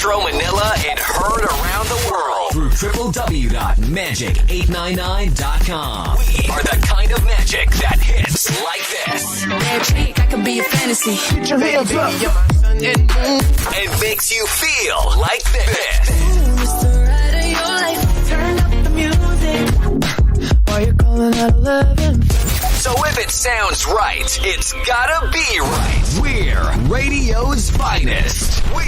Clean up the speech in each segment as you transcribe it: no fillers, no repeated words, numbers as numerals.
Metro Manila and heard around the world through www.magic899.com. We are the kind of magic that hits like this. Magic, I can be a fantasy. Put your hands up. And makes you feel like this. It's the ride of your life. Turn up the music. While you're calling at 11. So if it sounds right, it's gotta be right. We're radio's finest. We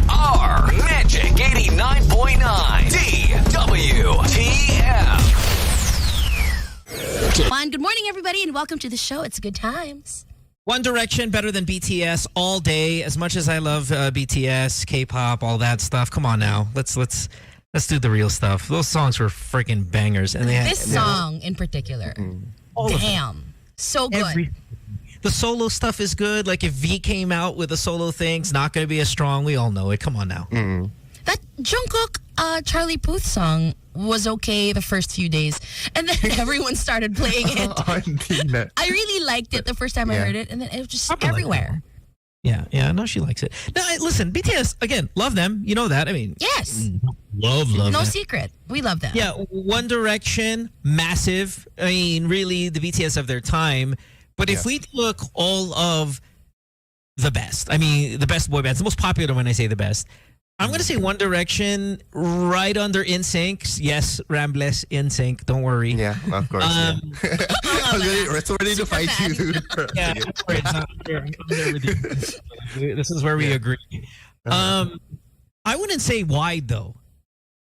are Magic 89.9 DWTM. Good morning, everybody, and welcome to the show. It's good times. One Direction better than BTS all day. As much as I love BTS, K-pop, all that stuff. Come on now, let's do the real stuff. Those songs were freaking bangers, and This song in particular, damn, so good. The solo stuff is good. Like if V came out with a solo thing, it's not going to be as strong. We all know it. Come on now. That Jungkook, Charlie Puth song was okay the first few days, and then everyone started playing it. I really liked it the first time I heard it, and then it was just everywhere. Yeah, I know she likes it. Now, listen, BTS, again, love them. You know that. I mean, Yes, love no them. secret. We love them. Yeah, One Direction, massive. I mean, really, the BTS of their time. But if we look all of the best, I mean, the best boy bands, the most popular when I say the best, I'm going to say One Direction right under NSYNC. Yes, Rambles, NSYNC, don't worry. Yeah, of course. It's ready to fight you. Yeah, don't worry, it's not fair. I'm there with you. This is where we agree. I wouldn't say wide, though.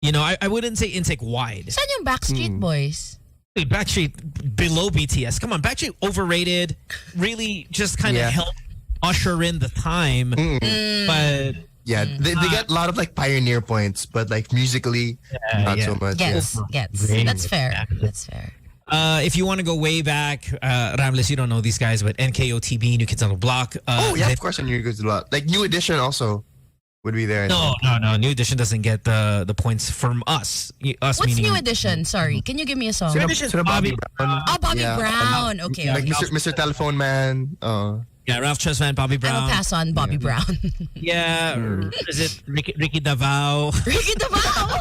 You know, I wouldn't say NSYNC wide. Saan yung Backstreet Boys? Hey, Backstreet below BTS. Come on, Backstreet overrated. Really just kind of helped usher in the time. But yeah, they get a lot of like pioneer points, but like musically, not so much. Yes. That's fair. That's fair. If you want to go way back, Ramles, you don't know these guys, but NKOTB, New Kids on the Block. Of course, and New Kids on the Block. Like New Edition also would be there. No. New Edition doesn't get the points from us. What's meaning New Edition? Sorry, can you give me a song? New Edition, Bobby Brown. Oh, Bobby Brown. Okay. Like Mr. Telephone Man. Yeah, Ralph Tresvant, Bobby Brown. I will pass on Bobby Brown. Yeah, is it Ricky Davao? Ricky Davao.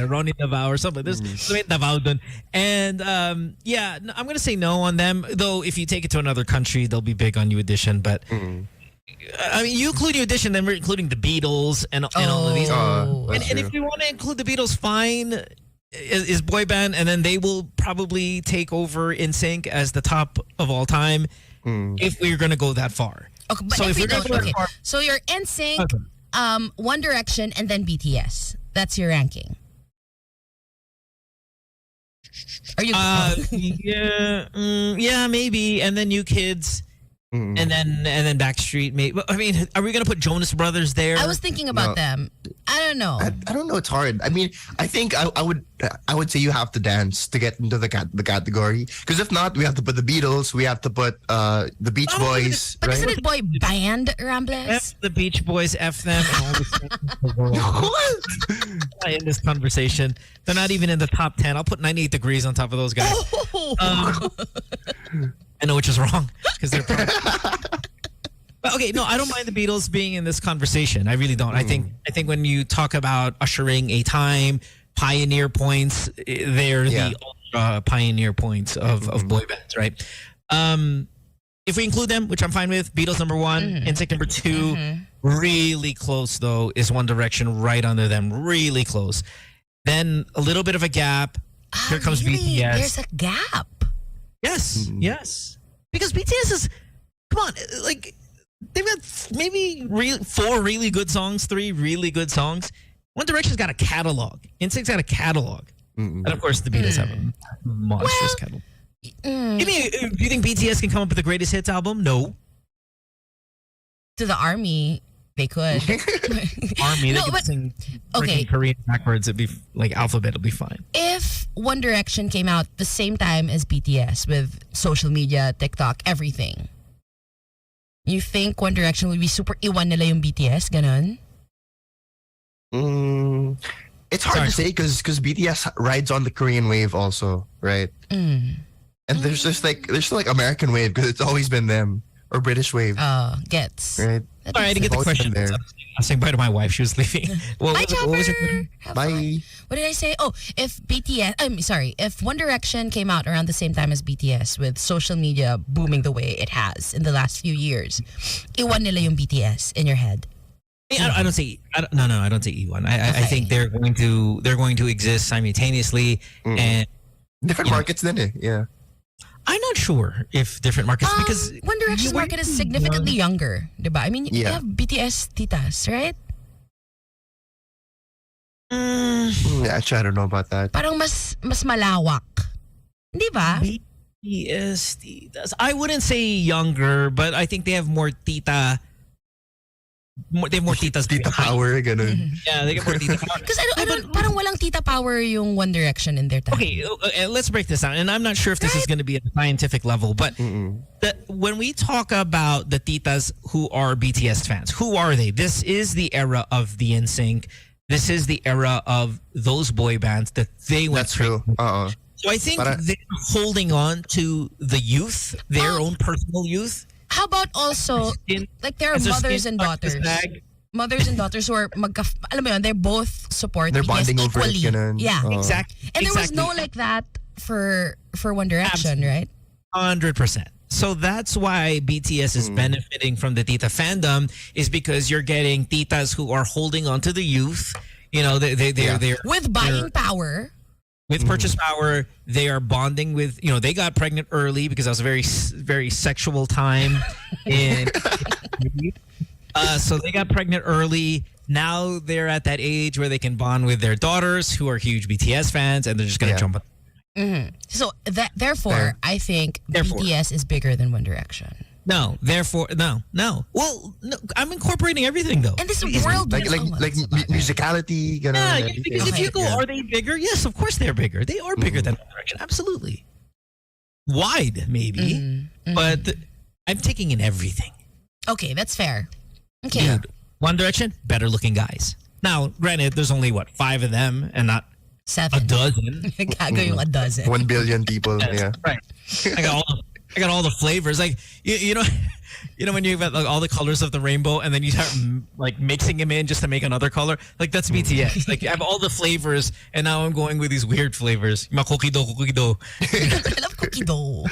Ronnie Davao or something. There's Davao dun. And I'm going to say no on them. Though if you take it to another country, they'll be big on New Edition. But I mean, you include New Edition, then we're including the Beatles and all of these. And if you want to include the Beatles, fine. Is boy band, and then they will probably take over NSYNC as the top of all time if we're going to go that far. Okay, but if we don't, so you're NSYNC, One Direction, and then BTS. That's your ranking. Are you? Yeah, maybe, and then New Kids. And then Backstreet, maybe. I mean, are we gonna put Jonas Brothers there? I was thinking about them. I don't know. I don't know. It's hard. I mean, I think I would say you have to dance to get into the category. Because if not, we have to put the Beatles. We have to put the Beach Boys. But isn't it boy band, Rambles? F the Beach Boys, F them, and all this in the world. What? In this conversation, they're not even in the top 10. I'll put 98 Degrees on top of those guys. I know which is wrong because they're. But okay, no, I don't mind the Beatles being in this conversation. I really don't. I think when you talk about ushering a time, pioneer points, they're the ultra pioneer points of boy bands, right? If we include them, which I'm fine with, Beatles number 1, NSYNC number 2. Really close though is One Direction right under them. Really close. Then a little bit of a gap. Here comes BTS. There's a gap. Yes, yes. Because BTS is, come on, like, they've got maybe 4 really good songs, 3 really good songs. One Direction's got a catalog. NSYNC's got a catalog. And of course, the Beatles have a monstrous catalog. Do you think BTS can come up with the greatest hits album? No. To the army, they could. Army, they could sing Korean backwards. It'd be like alphabet. It'll be fine. If One Direction came out the same time as BTS with social media, TikTok, everything, you think One Direction would be super iwan nila yung BTS? Ganon? It's hard to say because BTS rides on the Korean wave also, right? And there's still like American wave because it's always been them. or British wave. Gets. Right. Sorry, I didn't get the Both question. in there. I was saying bye to my wife. She was leaving. Bye, what was your Chopper. Have Bye. fun. What did I say? Oh, if if One Direction came out around the same time as BTS with social media booming the way it has in the last few years, iwan nila yung BTS in your head. I don't say I don't say E1. I think they're going to exist simultaneously and Different markets then eh. Yeah. I'm not sure if different markets because One Direction's market is significantly younger, diba? I mean, you have BTS titas, right? Actually, I don't know about that. Parang mas malawak. Di ba? BTS titas. I wouldn't say younger, but I think they have more tita. They have more titas. Tita power, ganun. Yeah, they get more tita power. Because I don't, parang walang tita power yung One Direction in their time. Okay, let's break this down. And I'm not sure if this is going to be at a scientific level, but when we talk about the titas who are BTS fans, who are they? This is the era of the NSYNC. This is the era of those boy bands that they went through. That's true. So I think they're holding on to the youth, their own personal youth. How about also, like there are mothers and daughters. Mothers and daughters who are alam mo yun, they're both support They're BTS bonding over it, equally. ganun. Yeah. Exactly. And there was no like that for One Direction, right? 100%. So that's why BTS is benefiting from the tita fandom is because you're getting titas who are holding on to the youth. You know, they're with buying power. With purchase power, they are bonding with, you know, they got pregnant early because that was a very, very sexual time. So they got pregnant early. Now they're at that age where they can bond with their daughters who are huge BTS fans and they're just going to jump. So therefore, I think BTS is bigger than One Direction. No. Well, no, I'm incorporating everything though. And this world like musicality, ganun, Yeah, everything. because if you go, are they bigger? Yes, of course they're bigger. They are bigger than One Direction. Absolutely. Wide, maybe. But I'm taking in everything. Okay, that's fair. Okay. Dude, One Direction, better looking guys. Now, granted, there's only, 5 of them and not 7. a dozen. Gago yung a dozen. 1 billion people. Yeah. Right. I got all the flavors. Like, you know when you have all the colors of the rainbow and then you start mixing them in just to make another color? Like, that's BTS. Like, I have all the flavors and now I'm going with these weird flavors. Cookie dough. I love cookie dough.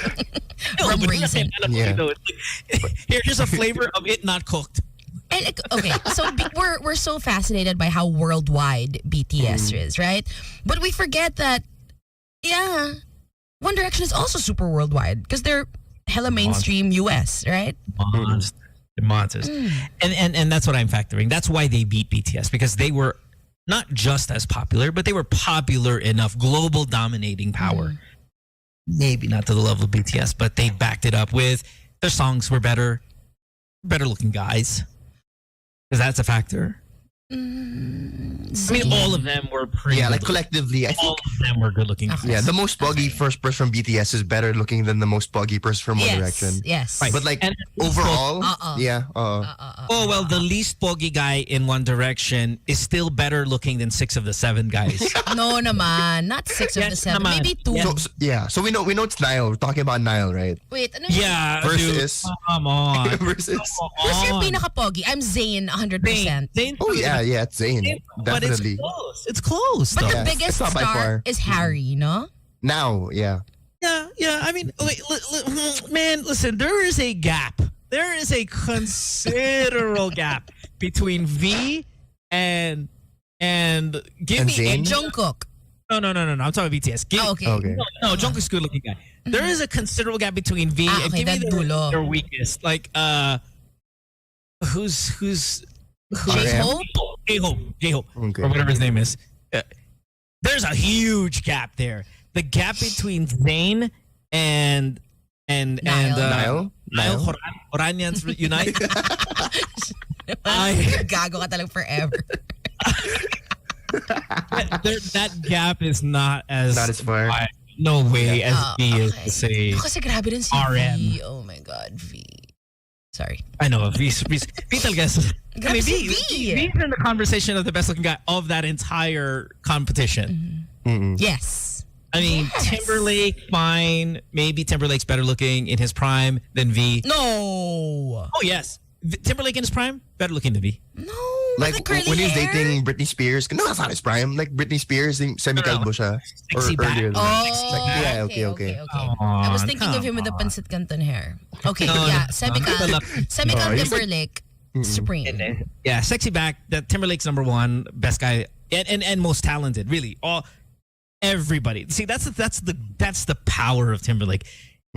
Rum raisin. Yeah. Here's a flavor of it not cooked. And, okay, so we're so fascinated by how worldwide BTS is, right? But we forget that, One Direction is also super worldwide because they're hella mainstream US, right? Monsters. And that's what I'm factoring. That's why they beat BTS because they were not just as popular, but they were popular enough, global dominating power. Maybe not to the level of BTS, but they backed it up with their songs were better looking guys. Because that's a factor. I mean, all of them were pretty. Yeah, like collectively, I think all of them were good looking. Yeah, the most buggy first person from BTS is better looking than the most buggy person from One Direction. Yes. Right. But like And overall, oh well, the least bogey guy in One Direction is still better looking than 6 of the 7 guys. No naman, not 6 of the 7, naman. maybe 2. So we know it's Niall. We're talking about Niall, right? Wait, ano Yeah, Versus. dude, come on. Versus. Who's your pinaka-pogi? I'm Zayn 100%. Zayn, Oh yeah, it's Zayn. but Definitely. it's close. But though. the Yes, biggest it's not by star far. is Harry, no? Now, yeah. Yeah. I mean, wait, man, listen. There is a gap. There is a considerable gap between V and give And me Zayn? Jungkook. No. I'm talking about BTS. Okay. Okay. No, Jungkook's good looking guy. There is a considerable gap between V and okay, give me that dulo. their weakest. Like who's RM? J-Hope, Okay. or whatever his name is. There's a huge gap there. The gap between Zayn and Niall? Oranians Unite. Gago ka talagang forever. That gap is not as far. wide. No way as V is okay. to say. No, kasi grabe din si RM. V. Oh my God, V. Sorry. I know V talaga. I mean, si V's in the conversation of the best looking guy of that entire competition. Yes. I mean, Yes. Timberlake, fine. Maybe Timberlake's better looking in his prime than V. No. Oh, yes. Timberlake in his prime, better looking than V. No. Like with the curly when he was hair? dating Britney Spears. No, that's not his prime. Like Britney Spears, semi-kalbo siya. Or Sexy back. earlier than that. Oh, Yeah, okay. okay. I was thinking of him with the pancit canton hair. Okay, yeah. Semika Timberlake, supreme. Yeah, sexy back. That Timberlake's number one, best guy, and most talented. Really, everybody. See, that's the power of Timberlake.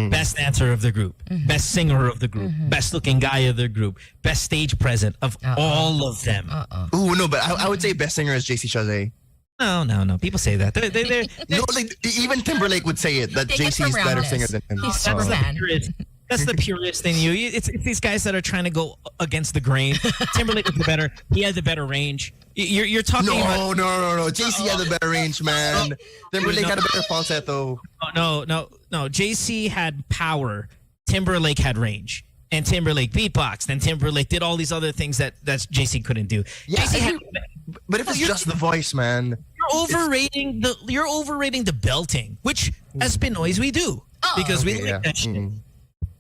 Best dancer of the group, best singer of the group, best looking guy of the group, best stage present of all of them. Ooh, no, but I would say best singer is JC Chazé. No. People say that. They're No, like even Timberlake would say it that Take it JC is from better Ramles. singer than him. He's that's the fan. purist. That's the purist in you. It's these guys that are trying to go against the grain. Timberlake was the better. He had the better range. You're talking about. No. JC had a better range, man. Timberlake had a better falsetto. No. JC had power. Timberlake had range. And Timberlake beatboxed. And Timberlake did all these other things that JC couldn't do. Yeah, JC had, but if it's just the voice, man. you're overrating the belting, which as Pinoys we do. Because we like that shit.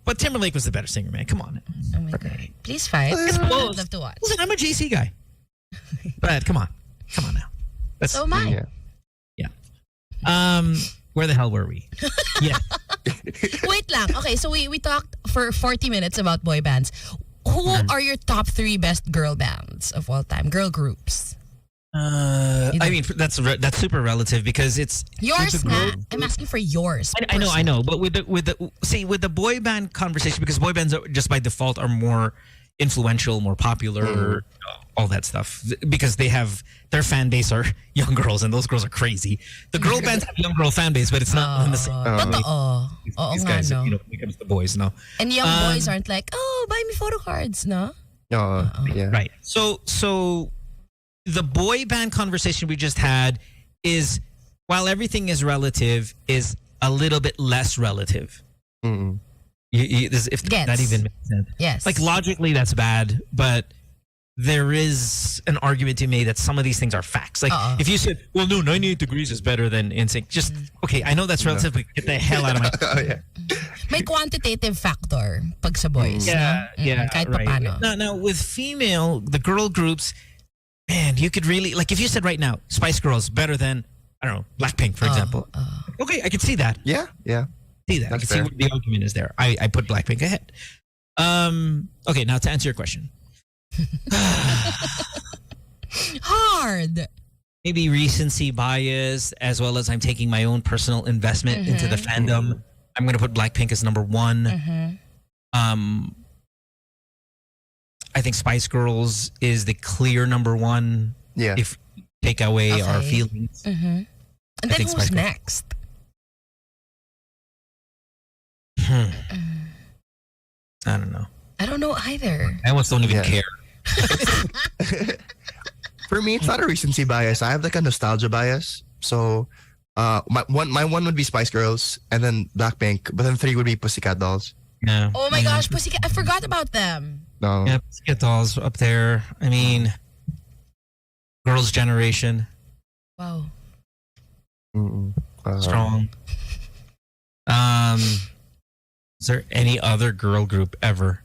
But Timberlake was the better singer, man. Come on. Oh my god. Please fight. It's I'd close. love to watch. Listen, I'm a JC guy. But come on now. So am I. Yeah. Where the hell were we? Yeah. Wait lang. Okay, so we talked for 40 minutes about boy bands. Who are your top 3 best girl bands of all time? Girl groups. I mean, that's super relative because it's Yours, it's a na. girl- I'm asking for yours. I know, but with the boy band conversation, because boy bands are, just by default are more influential, more popular, all that stuff, because they have their fan base are young girls, and those girls are crazy. The girl bands have young girl fan base, but it's not in the same. Totoo. Oo These nga, guys, no? when it comes to boys, no. And young boys aren't like, oh, buy me photo cards, no? Yeah. Right. So the boy band conversation we just had is, while everything is relative, is a little bit less relative. If that even makes sense. Yes. Like logically, that's bad, but there is an argument to be made that some of these things are facts. Like if you said, well, no, 98 Degrees is better than NSYNC. Just, okay, I know that's relative, but get the hell out of my... Oh, yeah. May quantitative factor pag sa boys, Yeah, no? yeah, Kahit right. papano. Now, with female, the girl groups, man, you could really... Like, if you said right now, Spice Girls better than, I don't know, Blackpink, for example. Okay, I could see that. Yeah. See that. I That's can see fair. what the argument is there. I put Blackpink ahead. Okay, now to answer your question. Hard. Maybe recency bias, as well as I'm taking my own personal investment into the fandom. I'm going to put Blackpink as number 1. I think Spice Girls is the clear number 1. Yeah. If you take away our Okay. feelings. And I then think who's Spice Girls. next? I don't know. I don't know either. I almost don't even Yeah. care. For me, it's not a recency bias. I have like a nostalgia bias. So, my one would be Spice Girls, and then Blackpink, but then 3 would be Pussycat Dolls. Yeah. Oh my gosh, Pussycat. I forgot about them. No. Yeah, Pussycat Dolls up there. I mean, Girls' Generation, Wow. strong. Is there any other girl group ever?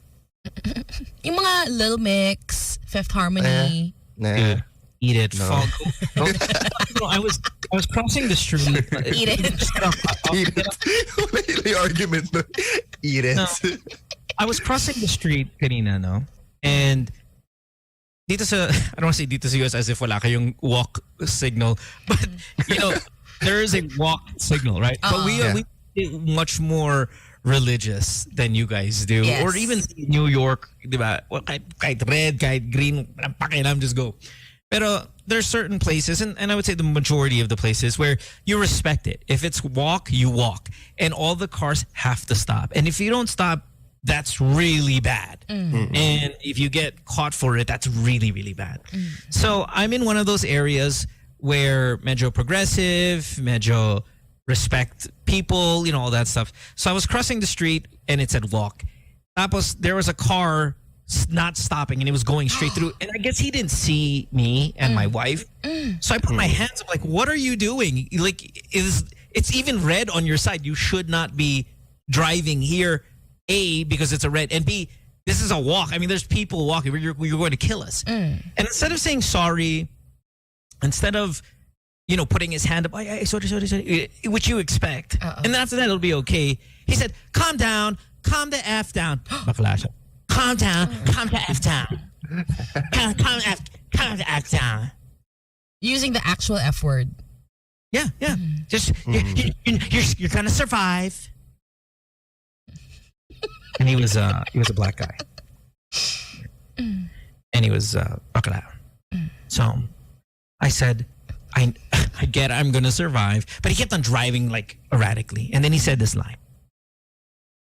Yung mga Little Mix, Fifth Harmony. Nah. Dude, eat it. No. Fall. No, I was crossing the street. Eat it. Eat it. The argument. No. Eat it. No. I was crossing the street kanina, no? And dito sa, I don't want to say dito sa US as if wala kayong walk signal, but you know, there is a walk signal, right? But we are much more religious than you guys do. Yes. Or even New York, di ba? Well, kahit red, kahit green, pakialam, just go. Pero there's certain places, and I would say the majority of the places, where you respect it. If it's walk, you walk. And all the cars have to stop. And if you don't stop, that's really bad. And if you get caught for it, that's really, really bad. So I'm in one of those areas where medyo progressive, medyo respect people, you know, all that stuff. So I was crossing the street and it said walk. Tapos there was a car not stopping and it was going straight through. And I guess he didn't see me and my wife. So I put my hands up like, what are you doing? Like, is it's even red on your side. You should not be driving here, A, because it's a red, and B, this is a walk. I mean, there's people walking. You're going to kill us. And instead of saying sorry, instead of, putting his hand up, sorry, which you expect. And then after that, it'll be okay. He said, calm down, calm the F down. Calm down, calm the F down. Calm the F down. Using the actual F word. Yeah. Just, you're going to survive. And he was a black guy. And he was bakla. So I said, I get I'm going to survive. But he kept on driving like erratically. And then he said this line.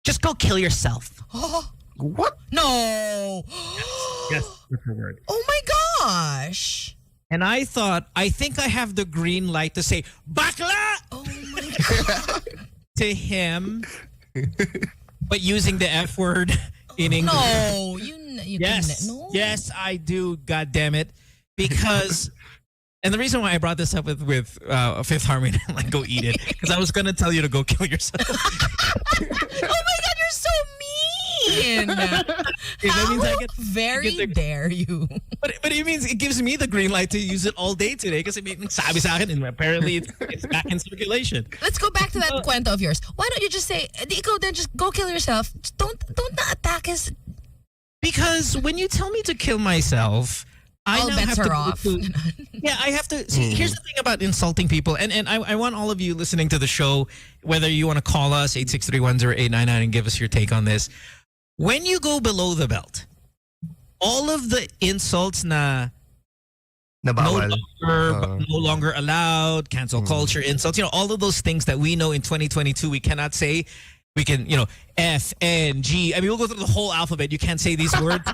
Just go kill yourself. What? No. Yes, that's the word. Oh my gosh. And I thought, I think I have the green light to say, bakla! Oh my God. To him. But using the F word in English. No, you Yes. no. Yes, I do. God damn it. Because, and the reason why I brought this up with Fifth Harmony, I'm like, go eat it. Because I was going to tell you to go kill yourself. Oh my God, you're so mean. That means I get very dare you. But it means it gives me the green light to use it all day today because it means sabi sa akin and apparently it's back in circulation. Let's go back to that kwento of yours. Why don't you just say, ikaw then just go kill yourself. Just don't attack us. Because when you tell me to kill myself, I all now bets have to are off. Yeah, I have to see. Here's the thing about insulting people, and I want all of you listening to the show, whether you want to call us 863-10-899 and give us your take on this. When you go below the belt, all of the insults no longer allowed, cancel culture insults, all of those things that we know in 2022 we cannot say. We can, F, N, G. I mean, we'll go through the whole alphabet. You can't say these words.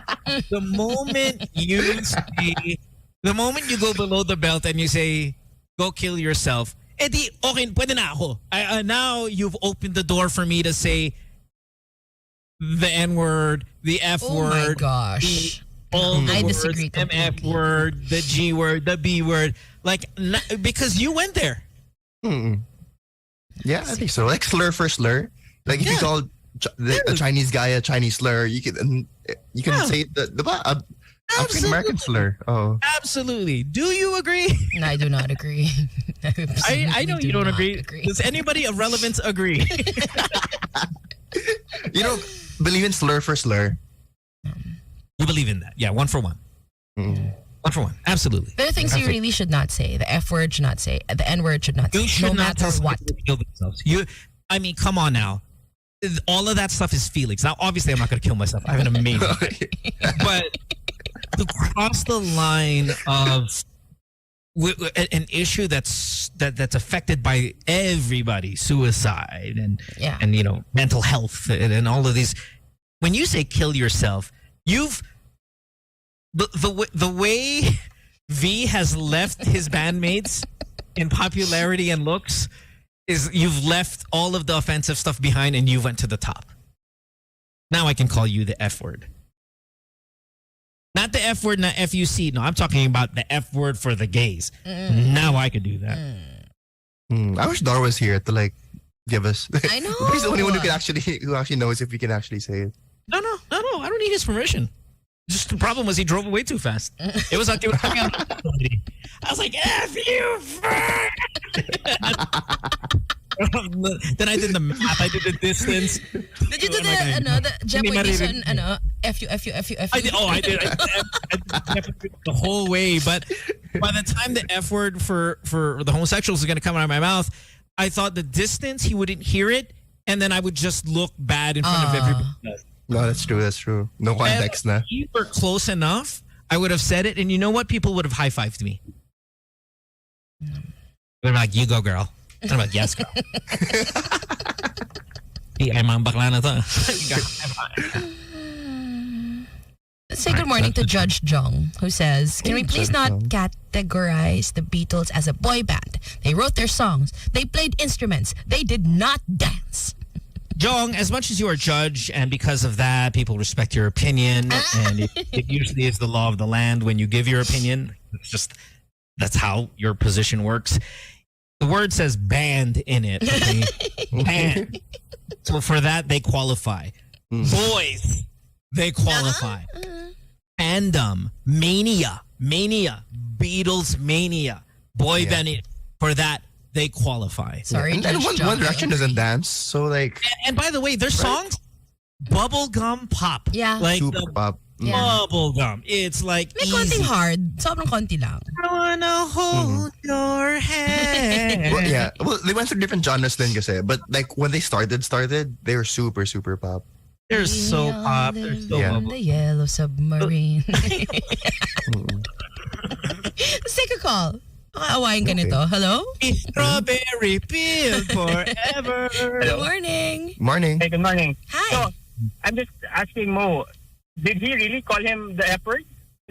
The moment you go below the belt and you say, go kill yourself, okay, pwede na ako. Now you've opened the door for me to say the N word, the F word. Oh my gosh. All the I words, disagree completely. MF word, the G word, the B word. Because you went there. Yeah, I think so. Like slur for slur. Like if you call a Chinese guy a Chinese slur, you can say the African American slur. Oh, absolutely. Do you agree? No, I do not agree. I know you don't agree. Does anybody of relevance agree? You don't believe in slur for slur? You believe in that? Yeah, 1 for 1. 1 for 1. Absolutely. There are things you really should not say. The F word should not say. The N word should not say. You should no not matter tell what. somebody to kill themselves. I mean, come on now. All of that stuff is feelings. Now, obviously, I'm not going to kill myself. I have an amazing but to cross the line of an issue that's affected by everybody, suicide and mental health and all of these. When you say kill yourself, the way V has left his bandmates in popularity and looks is you've left all of the offensive stuff behind and you went to the top. Now I can call you the F word. Not the F word, not F-U-C. No, I'm talking about the F word for the gays. Now I could do that. I wish Dor was here to give us. I know. He's the only one who actually knows if we can actually say it. No. I don't need his permission. Just the problem was he drove away too fast. It was like they were coming out. I was like, F you, fuck! Then I did the math. I did the distance. Did you do the Jeopardy edition? F you. I did. I did the whole way. But by the time the F word for the homosexuals is going to come out of my mouth, I thought the distance, he wouldn't hear it. And then I would just look bad in front of everybody else. No, that's true. No context na. If you were close enough, I would have said it. And you know what? People would have high-fived me. They're like, you go, girl. And I'm like, yes, girl. I'm bakla na to. Let's say good morning to Judge Jong, who says, can we please not categorize the Beatles as a boy band? They wrote their songs. They played instruments. They did not dance. Jong, as much as you are a judge, and because of that, people respect your opinion, and it usually is the law of the land when you give your opinion. That's how your position works. The word says band in it. Okay? Band. So for that, they qualify. Boys, they qualify. Fandom, mania, Beatles mania, boy band. For that, they qualify. Sorry, And One Direction doesn't dance, so like. And by the way, their songs, bubblegum pop. Yeah. Like Super pop. Yeah. bubblegum. It's like May easy. konting hard. Sobrang konti lang. I wanna hold your hand. Well, yeah. Well, they went through different genres then kasi. But like when they started, they were super, super pop. They're so pop. They're so Yeah. bubble. The yellow submarine. Let's take a call. Aawain ka nito. Hello? Strawberry peel forever. Good morning. Morning. Hey, good morning. Hi. So, I'm just asking Mo, did he really call him the F word?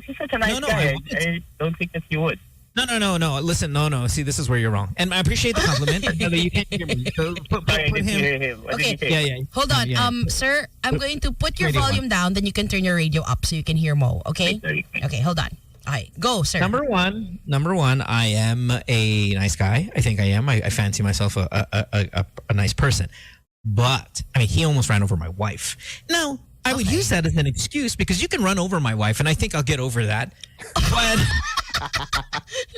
He's such a nice No, guy. I wouldn't. I don't think that he would. No. Listen, no. See, this is where you're wrong. And I appreciate the compliment. You can't hear me. So put Sorry, I didn't him. hear him. What did Okay. he say? Yeah. Hold on. Yeah. Sir, I'm going to put your Radio volume down, then you can turn your radio up so you can hear Mo. Okay? Sorry. Okay, hold on. All right, go, sir. Number one, I am a nice guy. I think I am. I fancy myself a nice person. But, I mean, he almost ran over my wife. Now, I would use that as an excuse because you can run over my wife and I think I'll get over that. But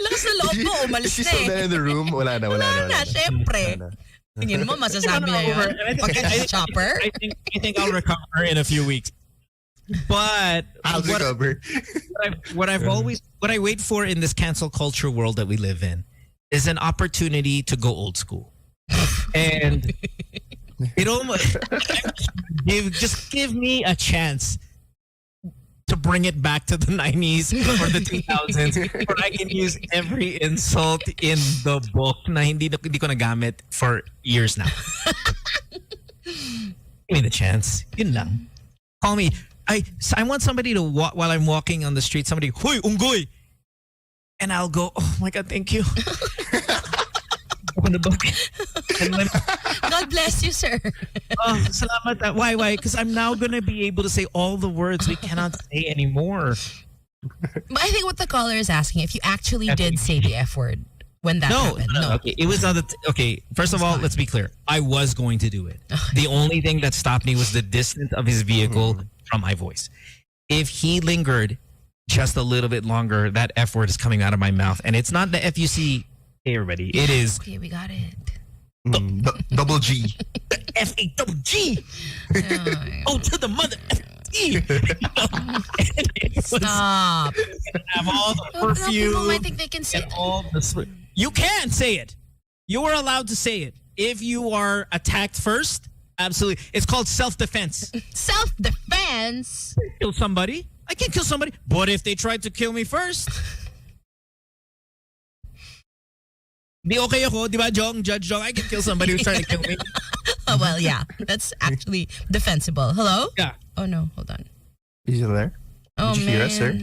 Lakas na loob mo, umalis Is she na still eh. there in the room? Wala na. Wala na, syempre. Tingin mo, masasabi niya yun. Pagka chopper? I think I'll recover in a few weeks. But I'll recover. what I wait for in this cancel culture world that we live in is an opportunity to go old school. And it almost just give me a chance to bring it back to the 90s or the 2000s where I can use every insult in the book na hindi ko nagamit for years now. Give me the chance. Yun lang. Call me. I want somebody to walk while I'm walking on the street. Somebody, "Hoy, unggoy," and I'll go, "Oh my God, thank you." Open the book. And let me, God bless you, sir. oh, salamat. Why? Because I'm now gonna be able to say all the words we cannot say anymore. But I think what the caller is asking, if you actually did say the F word when that happened. No. Okay, it was not. Okay, first of all, let's be clear. I was going to do it. The only thing that stopped me was the distance of his vehicle from my voice. If he lingered just a little bit longer, that F word is coming out of my mouth, and it's not the FUC. Hey, everybody, it is Okay, we got it. Double G. FAWG. Oh, to the mother. Stop. Have all the People perfume might think they can say and all the. You can say it. You are allowed to say it. If you are attacked first, absolutely. It's called self-defense. self-defense. Kill somebody. I can kill somebody. But if they tried to kill me first, di okay ako, di ba, Judge Jong? I can kill somebody who's trying to kill me. Oh, well, yeah. That's actually defensible. Hello? Yeah. Oh, no. Hold on. Is he still there? Oh, Did you man. hear us, sir?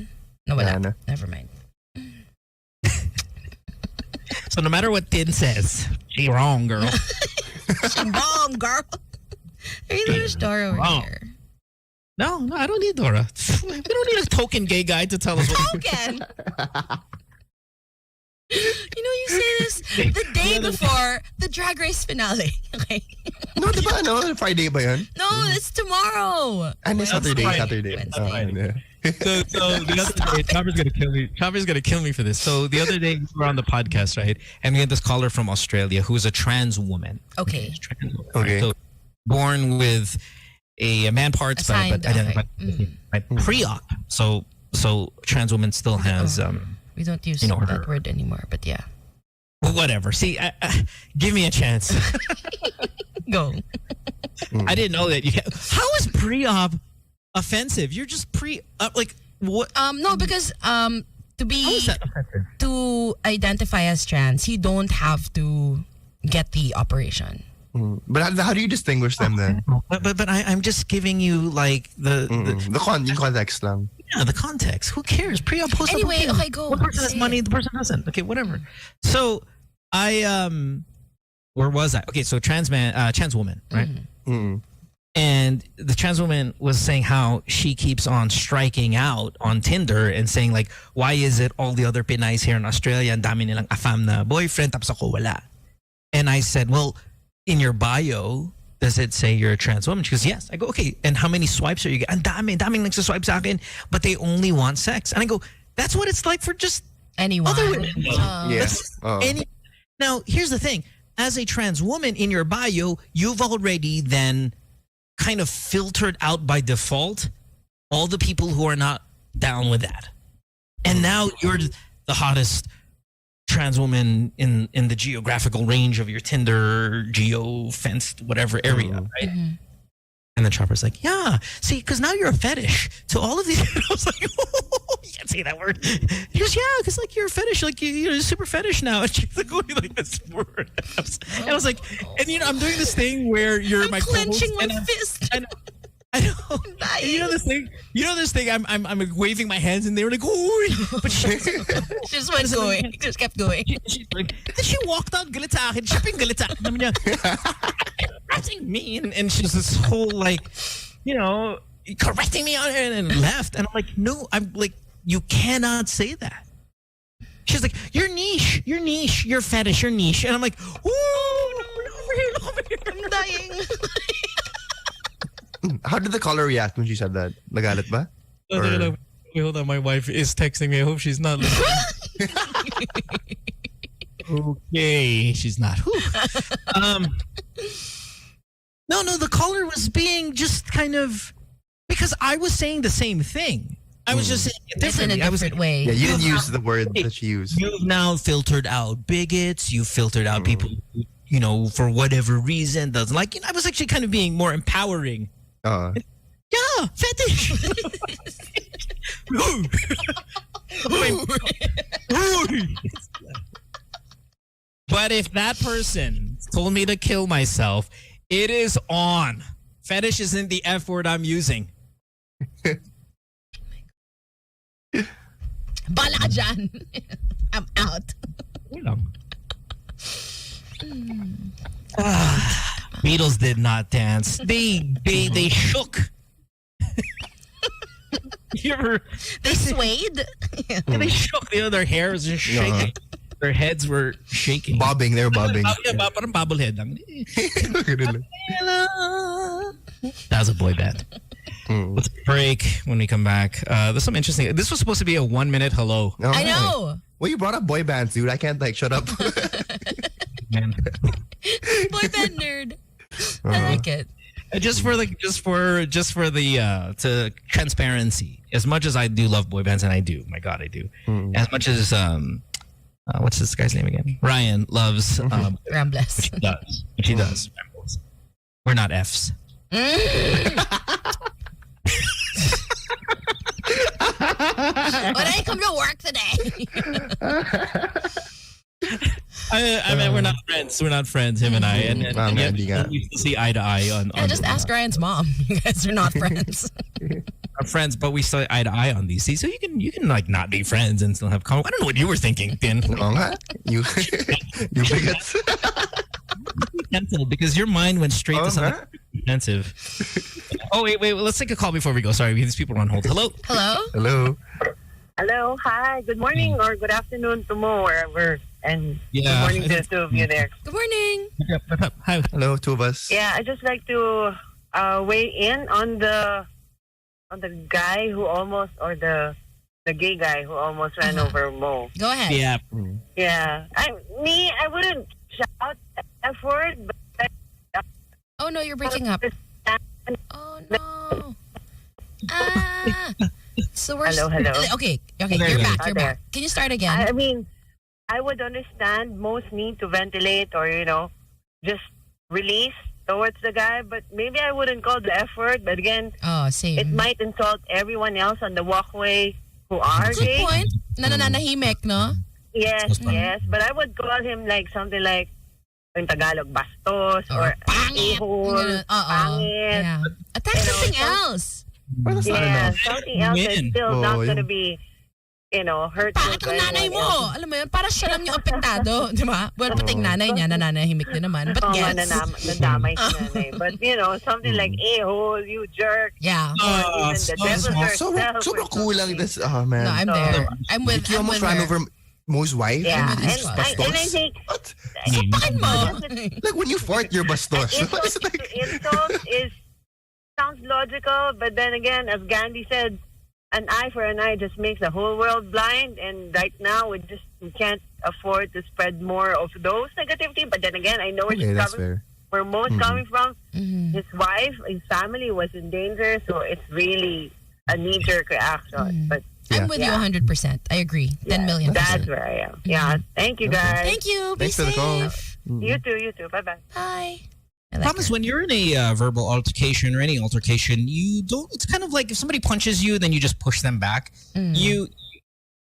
No, wala. No. Never mind. So no matter what Tin says, she wrong, girl. Wrong, girl. Are you the store over Wrong. here? No, I don't need Dora. We don't need a token gay guy to tell us what. Token. You know, you say this the day before the Drag Race finale. Okay. No, di ba? No, Friday ba yun? No, it's tomorrow. And it's Saturday. Friday. Saturday. Wednesday. So the other day, Chopper's gonna kill me. Chopper's gonna kill me for this. So the other day we were on the podcast, right? And we had this caller from Australia who is a trans woman. Okay. Trans woman, Okay. So born with a man parts, Assigned, but identified by pre-op. So trans woman still has We don't use you know, that her- word anymore, but yeah. whatever. See, give me a chance. Go. I didn't know that. How is pre-op offensive? You're just like what? No, because to How be is that offensive? to identify as trans, you don't have to get the operation. But how do you distinguish them then? But I'm just giving you like Yung context lang. the context. Who cares? Pre-op, post-op. who Anyway, cares? okay, go. One person has Say money, it. the person doesn't. Okay, whatever. So I where was I? Okay, so trans woman, right? Mm. And the trans woman was saying how she keeps on striking out on Tinder and saying like, why is it all the other Pinays here in Australia, ang dami nilang afam na boyfriend tapos ako wala? And I said, well, in your bio, does it say you're a trans woman? She goes, yes. I go, okay, and how many swipes are you getting? Ang daming nagsaswipe sa akin, but they only want sex. And I go, that's what it's like for just anyone. other women. Yes. Now, here's the thing. As a trans woman in your bio, you've already then kind of filtered out by default all the people who are not down with that. And now you're the hottest trans woman in the geographical range of your Tinder geo-fenced whatever area, right? Mm-hmm. And the Chopper's like, yeah, see, because now you're a fetish to all of these. I was like, oh, you can't say that word. He goes, yeah, because like you're a fetish, like you're a super fetish now. And she's like, going like this word. And I was like, and I'm doing this thing where you're my clenching my fist. I know. And you know this thing. I'm waving my hands, and they were like, "Oh!" But she just went going. Just kept going. She's like, then she walked out, galit sa akin. Siya ping galit sa akin. Naman niya, correcting me, and she's this whole like, correcting me on it, and left. And I'm like, no, I'm like, you cannot say that. She's like, you're niche, you're fetish, you're niche, and I'm like, oh no, over here, I'm dying. How did the caller react when she said that? Nagalit ba? Wait, hold on. My wife is texting me. I hope she's not listening. Okay, she's not. No, the caller was being just kind of, because I was saying the same thing. I was just saying it differently. In a different way. Yeah, you didn't use the word that she used. You've now filtered out bigots. You filtered out people, for whatever reason doesn't like. I was actually kind of being more empowering. Yeah, fetish. But if that person told me to kill myself, it is on. Fetish isn't the F word I'm using. Bala dyan. I'm out. Beatles did not dance. They shook. They swayed. Yeah, they shook. Their hair was just shaking. Their heads were shaking. Bobbing. They were bobbing. Parang bobblehead lang. That was a boy band. Let's break. When we come back, there's some interesting. This was supposed to be a 1-minute hello. I know. Well, you brought up boy bands, dude. I can't shut up. Man. Boy band nerd. I like it. Just for the to transparency. As much as I do love boy bands, and I do, my God, I do. As much as what's this guy's name again? Ryan loves Rambless. Which he does. Rambles. We're not Fs. But I come to work today. I mean, we're not friends. We're not friends, him and I. And we still see eye to eye on. Yeah, just ask Ryan's mom. You guys are not friends. Not friends, but we still eye to eye on these. See, so you can like not be friends and still have I don't know what you were thinking, Tin. You bigots. Cancelled because your mind went straight to something offensive. Oh wait, let's take a call before we go. Sorry, these people are on hold. Hello. Hello, hi, good morning or good afternoon to Mo, wherever. And good morning to the two of you there. Good morning. Hi. Hello, two of us. Yeah, I'd just like to weigh in on the guy who almost, or the gay guy who almost ran over Mo. Go ahead. Yeah. Yeah. I wouldn't shout F word, but oh no, you're breaking up. Oh no. So we're hello. Okay, you're back. You're back. Can you start again? I mean, I would understand most need to ventilate or, just release towards the guy, but maybe I wouldn't call the F word. But again, same. It might insult everyone else on the walkway who are gay. Good point. Nananahimik, no? Yes. But I would call him like something like in Tagalog, bastos or pangit. Pangit. Yeah. Attack something else. Yeah, something else is still not going to be, hurtful. Pangit ang nanay mo. Alam mo yun, para siya lang yung apektado. Di ba? Well, pati yung nanay niya, nananahimik din naman. But gets. Nadamay si nanay. But, something like, a-hole, you jerk. Yeah. Or even the devil herself. So kulang this. Oh, man. No, I'm there. I'm with You almost ran over Mo's wife. Yeah. And I think, Sapakin mo. Like when you fart, you're bastos. Insult is sounds logical, but then again, as Gandhi said, an eye for an eye just makes the whole world blind. And right now, we can't afford to spread more of those negativity. But then again, I know where she's coming. Where Mo's coming from. His wife, his family was in danger, so it's really a knee-jerk reaction. But I'm with you 100%. I agree. 10 million. That's where I am. Yeah. Thank you, guys. Thank you. Be Thanks for the call. safe. You too. Bye-bye. Bye. Promise, when you're in a verbal altercation or any altercation, you don't. It's kind of like if somebody punches you, then you just push them back. You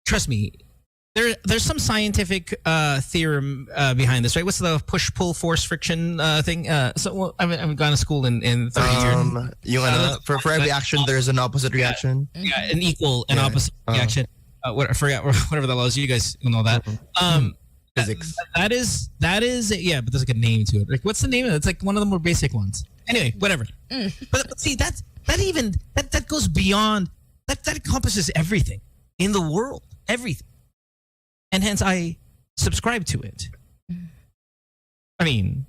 trust me. There's some scientific theorem behind this, right? What's the push, pull, force, friction thing? I've gone to school in 30 years. For every action, there's an opposite reaction. Yeah, an equal and opposite reaction. I forgot whatever that was. You guys know that. Physics. That is yeah, but there's like a name to it. Like, what's the name of it? It's like one of the more basic ones. Anyway, whatever. But see, that goes beyond that encompasses everything in the world, everything. And hence I subscribe to it. I mean,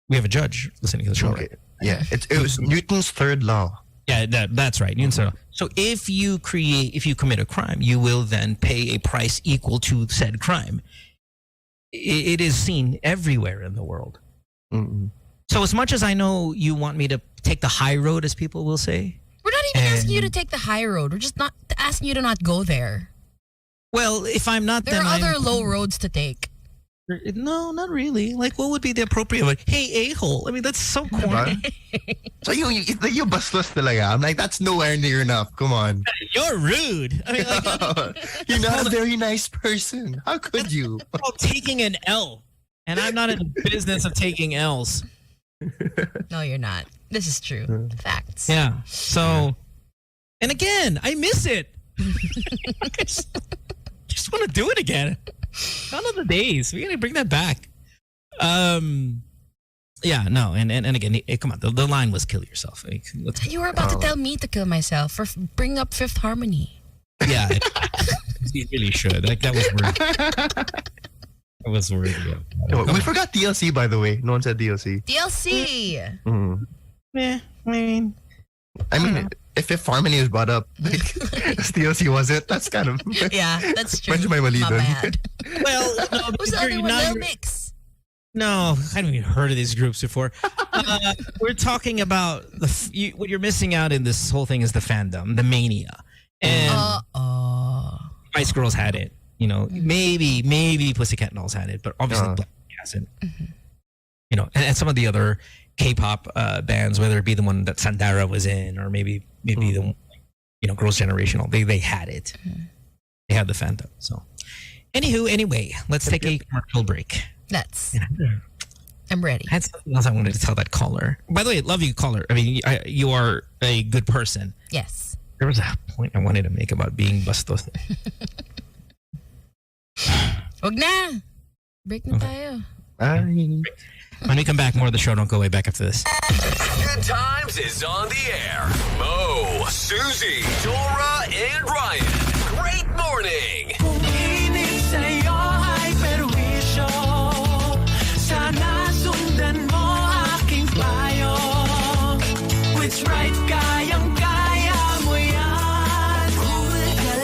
we have a judge listening to the show, right? Yeah, it was Newton's third law. Yeah, that's right. Newton's third law. So if you commit a crime, you will then pay a price equal to said crime. It is seen everywhere in the world. So as much as I know you want me to take the high road, as people will say. We're not even asking you to take the high road. We're just not asking you to not go there. Well, if I'm not, there are other low roads to take. No, not really. Like, what would be the appropriate one? Hey, a-hole. I mean, that's so corny. So you bastos talaga. I'm like, that's nowhere near enough. Come on. You're rude. I mean, like, you're not a very nice person. How could you? Taking an L. And I'm not in the business of taking L's. No, you're not. This is true. Facts. Yeah. So, and again, I miss it. Just want to do it again. Gone are the days. We gotta bring that back. Yeah, no, and again, come on. The line was kill yourself. Like, you were about to tell me to kill myself for bring up Fifth Harmony. Yeah, you really should. Like, that was weird. That was weird. Yeah. We forgot DLC, by the way. No one said DLC. DLC. Yeah, I mean, if Fifth Harmony was brought up, like, DLC was it? That's kind of yeah, that's true. My bad. Well, no, who's the other one? Lil Mix. No, I haven't even heard of these groups before. We're talking about what you're missing out in this whole thing is the fandom, the mania, and Spice Girls had it. You know, maybe Pussycat Dolls had it, but obviously Blackpink hasn't. You know, and some of the other K-pop bands, whether it be the one that Sandara was in, or maybe the Girls' Generation, they had it. They had the fandom. So, anyway, let's take a commercial break. I'm ready. I had something else I wanted to tell that caller. By the way, love you, caller. I mean, you are a good person. Yes. There was a point I wanted to make about being bastos. Wag na. Break na tayo. When we come back, more of the show. Don't go away. Back after this. Good Times is on the air. Mo, Susie, Dora, and Ryan. Great morning. Kung init sa'yo ay perwisyo, sana sundan mo aking payo. Which right, kayang-kaya mo yan. Cool ka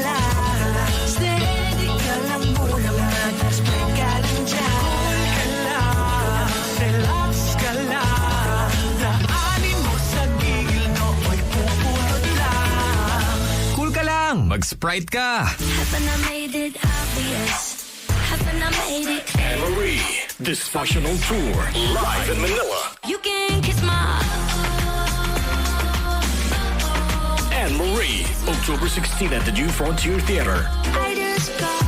lang, steady ka lang muna matas, break ka lang dyan. Cool ka lang, relax ka lang, daanin mo sa gigil, noo'y pupulot lang. Cool ka lang. Mag-Sprite ka. Haven't I made it obvious? Haven't I made it clear? Anne-Marie, Dysfunctional Tour, live in Manila. You can kiss my Anne-Marie, October 16th at the New Frontier Theater. I just call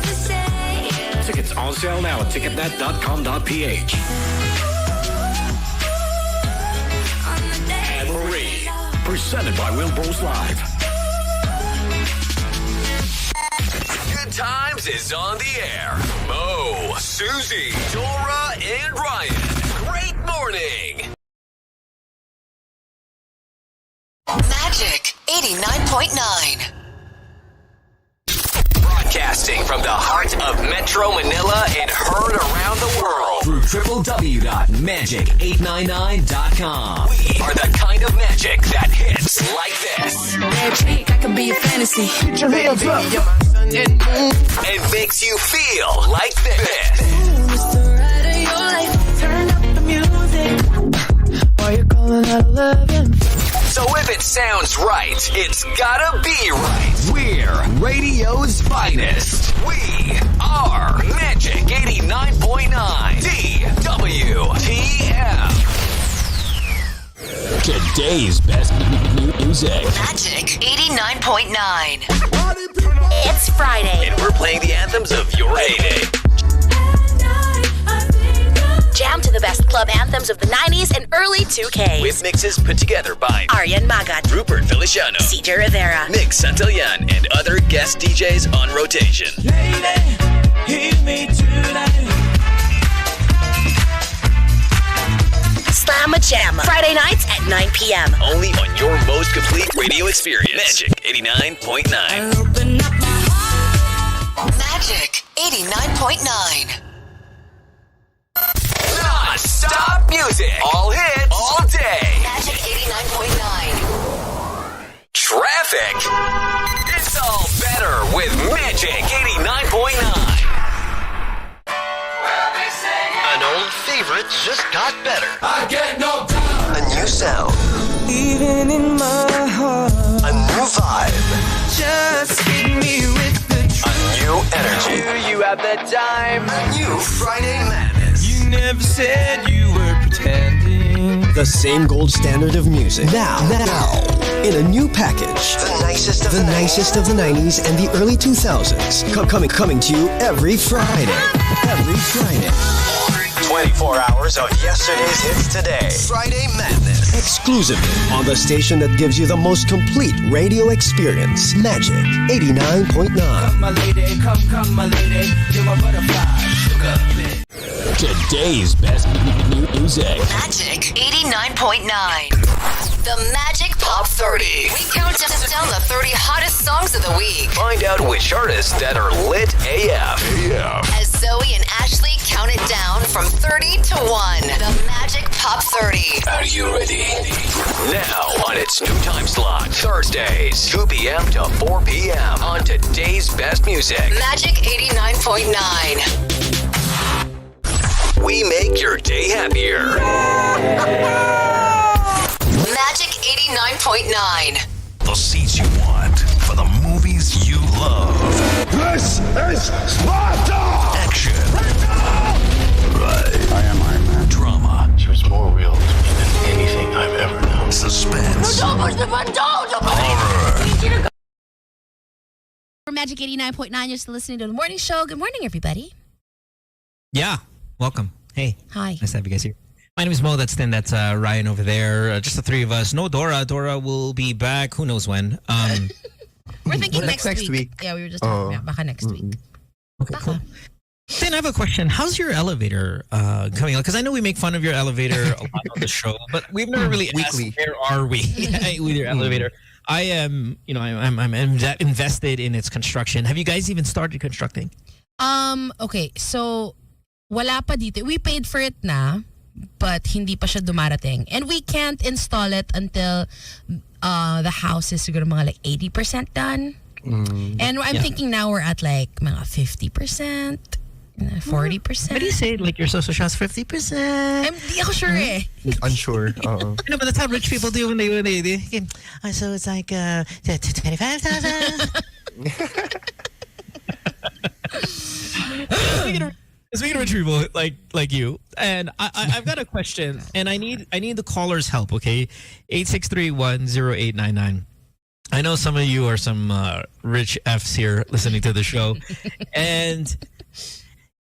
to say Tickets on sale now at ticketnet.com.ph. on the day Anne-Marie, presented by Wilbur's Live. Good Times is on the air. Mo, Susie, Dora, and Ryan. Great morning. Magic 89.9. Broadcasting from the heart of Metro Manila and heard around the world through www.magic899.com. We are the kind of magic that hits like this. Magic, I can be a fantasy. Put your hands up. And makes you feel like this. It's the ride of your life. Turn up the music. Why you calling at 11? So if it sounds right, it's gotta be right. We're radio's finest. We are Magic 89.9 DWTM. Today's best music. Magic 89.9. It's Friday. And we're playing the anthems of your heyday. Jam to the best club anthems of the 90s and early 2Ks. With mixes put together by Aryan Magat, Rupert Feliciano, CJ Rivera, Nick Santillan, and other guest DJs on rotation. Lady, hear me tonight. Slamma Jamma. Friday nights at 9 p.m. Only on your most complete radio experience. Magic 89.9. Open up my heart. Magic 89.9. Non-stop music. All hits. All day. Magic 89.9. Traffic. It's all better with Magic 89.9. An old favorite just got better. I get no doubt. A new sound. Even in my heart. A new vibe. Just hit me with the A new energy. you at that time. A new Friday Madness. You never said you were pretending. The same gold standard of music. Now, in a new package. The nicest of The nicest of the 90s and the early 2000s. Coming to you every Friday. Every Friday. 24 hours of yesterday's hits today. Friday Madness. Exclusively on the station that gives you the most complete radio experience. Magic 89.9. My lady, come, my lady. You're my butterfly, sugar. Today's best music. Magic 89.9. The Magic Pop 30. We count down the 30 hottest songs of the week. Find out which artists that are lit AF. As Zoe and Ashley count it down from 30 to 1. The Magic Pop 30. Are you ready? Now on its new time slot, Thursdays, 2 p.m. to 4 p.m. on today's best music. Magic 89.9. We make your day happier. Magic 89.9. The seats you want for the movies you love. This is Sparta! Action. Right. I am Iron Man. Drama. She was more real to me than anything I've ever known. Suspense. Horror. For Magic 89.9, you're still listening to The Morning Show. Good morning, everybody. Yeah. Welcome. Hey. Hi. Nice to have you guys here. My name is Mo. That's Tin. That's Ryan over there. Just the three of us. No Dora. Dora will be back. Who knows when? We're thinking next next week. week. Yeah, we were just talking about baka next week. Okay, Baka. cool. Tin, I have a question. How's your elevator coming out? Because I know we make fun of your elevator a lot on the show, but we've never really Weekly. asked where are we with your elevator. I am, I'm invested in its construction. Have you guys even started constructing? Okay, so wala pa dito. We paid for it na, but hindi pa siya dumarating. And we can't install it until the house is siguro mga like 80% done. And I'm thinking now we're at like mga 50%, 40%. How do you say it? Like your social shots 50%? Di ako sure eh. Unsure. No, but that's how rich people do when they so it's like 25,000. Speaking of rich people like you, and I've got a question, and I need the caller's help. Okay, 863-10899. I know some of you are some rich Fs here listening to the show, and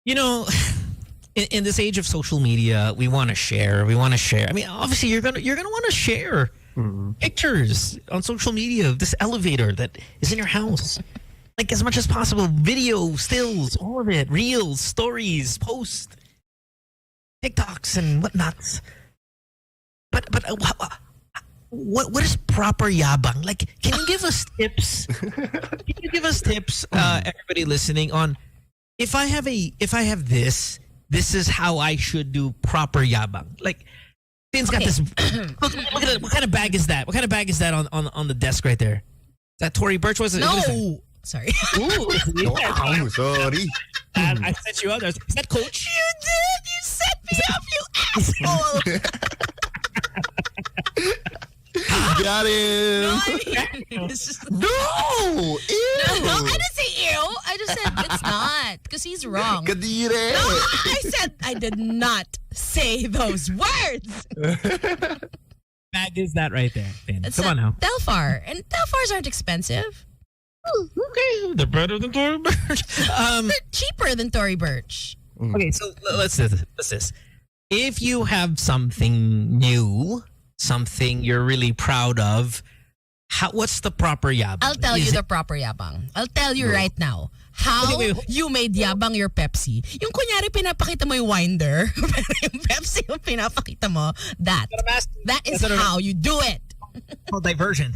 in this age of social media, we want to share. I mean, obviously, you're gonna want to share pictures on social media of this elevator that is in your house. Like as much as possible, video, stills, all of it, reels, stories, posts, TikToks, and whatnot. But what is proper yabang? Like, can you give us tips? Can you give us tips, everybody listening, on if I have this is how I should do proper yabang. Like, Finn's got this. Look at it. What kind of bag is that? What kind of bag is that on the desk right there? Is that Tory Burch? Was it? No. Sorry. Ooh, Wow, sorry. I set you up. Is that Coach? You did. You set me up, you asshole. Got him. No, I mean, it's just, No. Ew. no, I didn't say ew. I just said it's not because he's wrong. Kadire. No, I said I did not say those words. Bag is that right there, Finn? It's Come on now. Delphar, and Delphars aren't expensive. Okay, they're better than Tory Burch. They're cheaper than Tory Burch. Okay, so let's do this. If you have something new, something you're really proud of, what's the proper yabang? I'll tell you the proper yabang. I'll tell you right now how you made yabang your Pepsi. Yung kunyari pinapakita mo yung winder, pero yung Pepsi yung pinapakita mo, that is how you do it. Called diversion.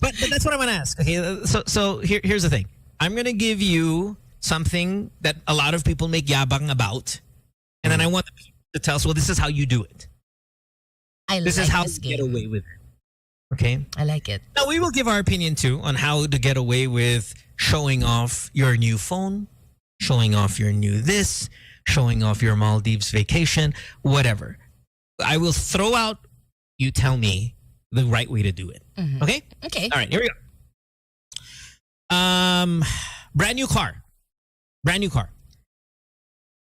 But that's what I want to ask. Okay, so here's the thing. I'm going to give you something that a lot of people make yabang about, and then I want people to tell us, well, this is how you do it. This is how you get away with it. Okay? I like it. Now, we will give our opinion, too, on how to get away with showing off your new phone, showing off your new this, showing off your Maldives vacation, whatever. I will throw out, you tell me the right way to do it. Mm-hmm. Okay? Okay. All right, here we go. Brand new car.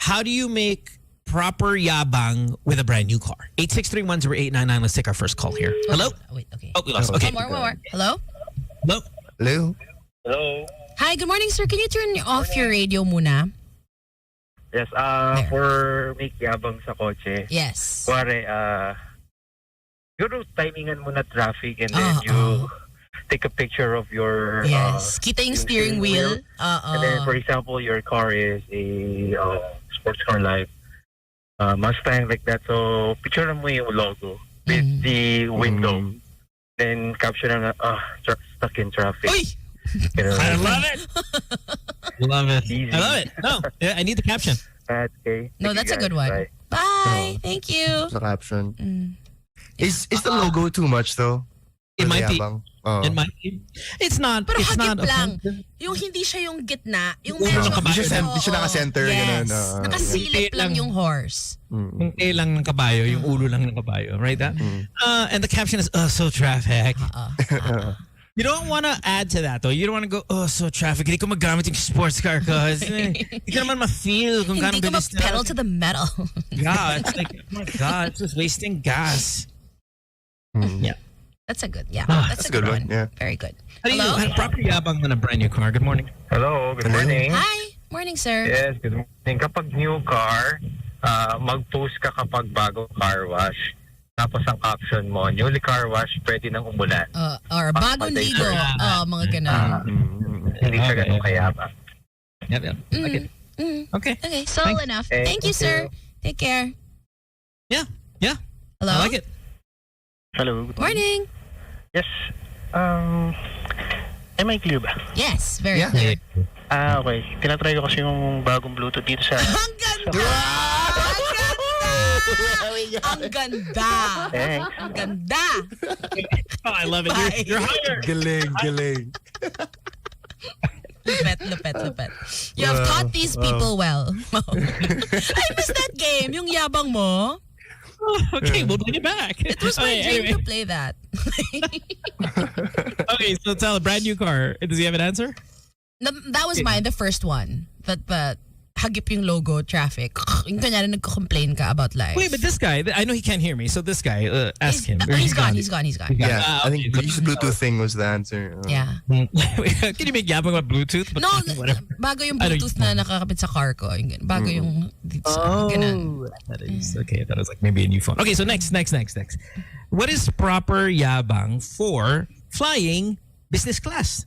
How do you make proper yabang with a brand new car? 863-1089. Let's take our first call here. Hello? Wait, okay. Oh, we lost. Okay. One more. Hello? Hello? Hello. Hello. Hi, good morning, sir. Can you turn off your radio muna? Yes, for make yabang sa kotse. Yes. Kuwari, siguro timingan mo na traffic and then you take a picture of your yes. Kita yung steering wheel. And then, for example, your car is a sports car like Mustang, like that. So, picture mo yung logo with the window. Then, caption na, stuck in traffic. Oy! I love it. Love it. Easy. I love it. No, yeah, I need the caption. Okay. No, that's a good one. Bye. Bye. Thank you. The caption. Is the logo too much though? It might be. Oh. It might be. It's not. Pero it's not hagip lang. offensive. Yung hindi siya yung gitna. Yung Ulo medyo ng kabayo. Hindi siya naka-center. Yes. Ganun, Nakasilip lang yung horse. Yung tail lang ng kabayo, yung ulo lang ng kabayo, right? And the caption is, so traffic. You don't want to add to that though. You don't want to go, so traffic. Hindi ko magamit yung sports car kasi hindi ko naman ma-feel kung Hindi gano'ng ko bilis na. ma-pedal to the metal. Yeah, it's like, oh my God, it's just wasting gas. Yeah. That's a good, yeah. That's a good one. Yeah. Very good. How do you Hello? do proper yabang on a brand new car? Good morning. Hello, good morning. Hi. Morning, sir. Yes, good morning. Kapag new car, mag-post ka kapag bagong car wash. Tapos ang caption mo, newly car wash, pwede nang umulan. Or bagong ligo. Mga ganun. Hindi siya ganun kayabang. Yep. Okay. Okay. Okay, solid enough. Thank you, sir. Take care. Yeah. Hello? I like it. Hello, good Morning. Yes. Am I clear ba? Yes, very Yeah. clear. Okay. Tinatry ko kasi yung bagong Bluetooth dito sa... Ang ganda! Ang ganda! Thanks. Ang ganda! Oh, I love it. You're hired. Galing. Lupet. You have taught these people well. I missed that game. Yung yabang mo. Okay, we'll bring it back. It was my dream anyway. to play that. Okay, so tell a brand new car. Does he have an answer? That was mine, the first one. That hagip yung logo, traffic. Yung kanyari nagko-complain ka about life. Wait, but this guy, I know he can't hear me, so this guy, ask him. He's gone. Yeah, I think the Bluetooth thing was the answer. Yeah. Can you make yabang about Bluetooth? But No, whatever. bago yung Bluetooth na nakakapit sa car ko. Bago yung ganun. That is okay. That was like maybe a new phone. Okay, so next. What is proper yabang for flying business class?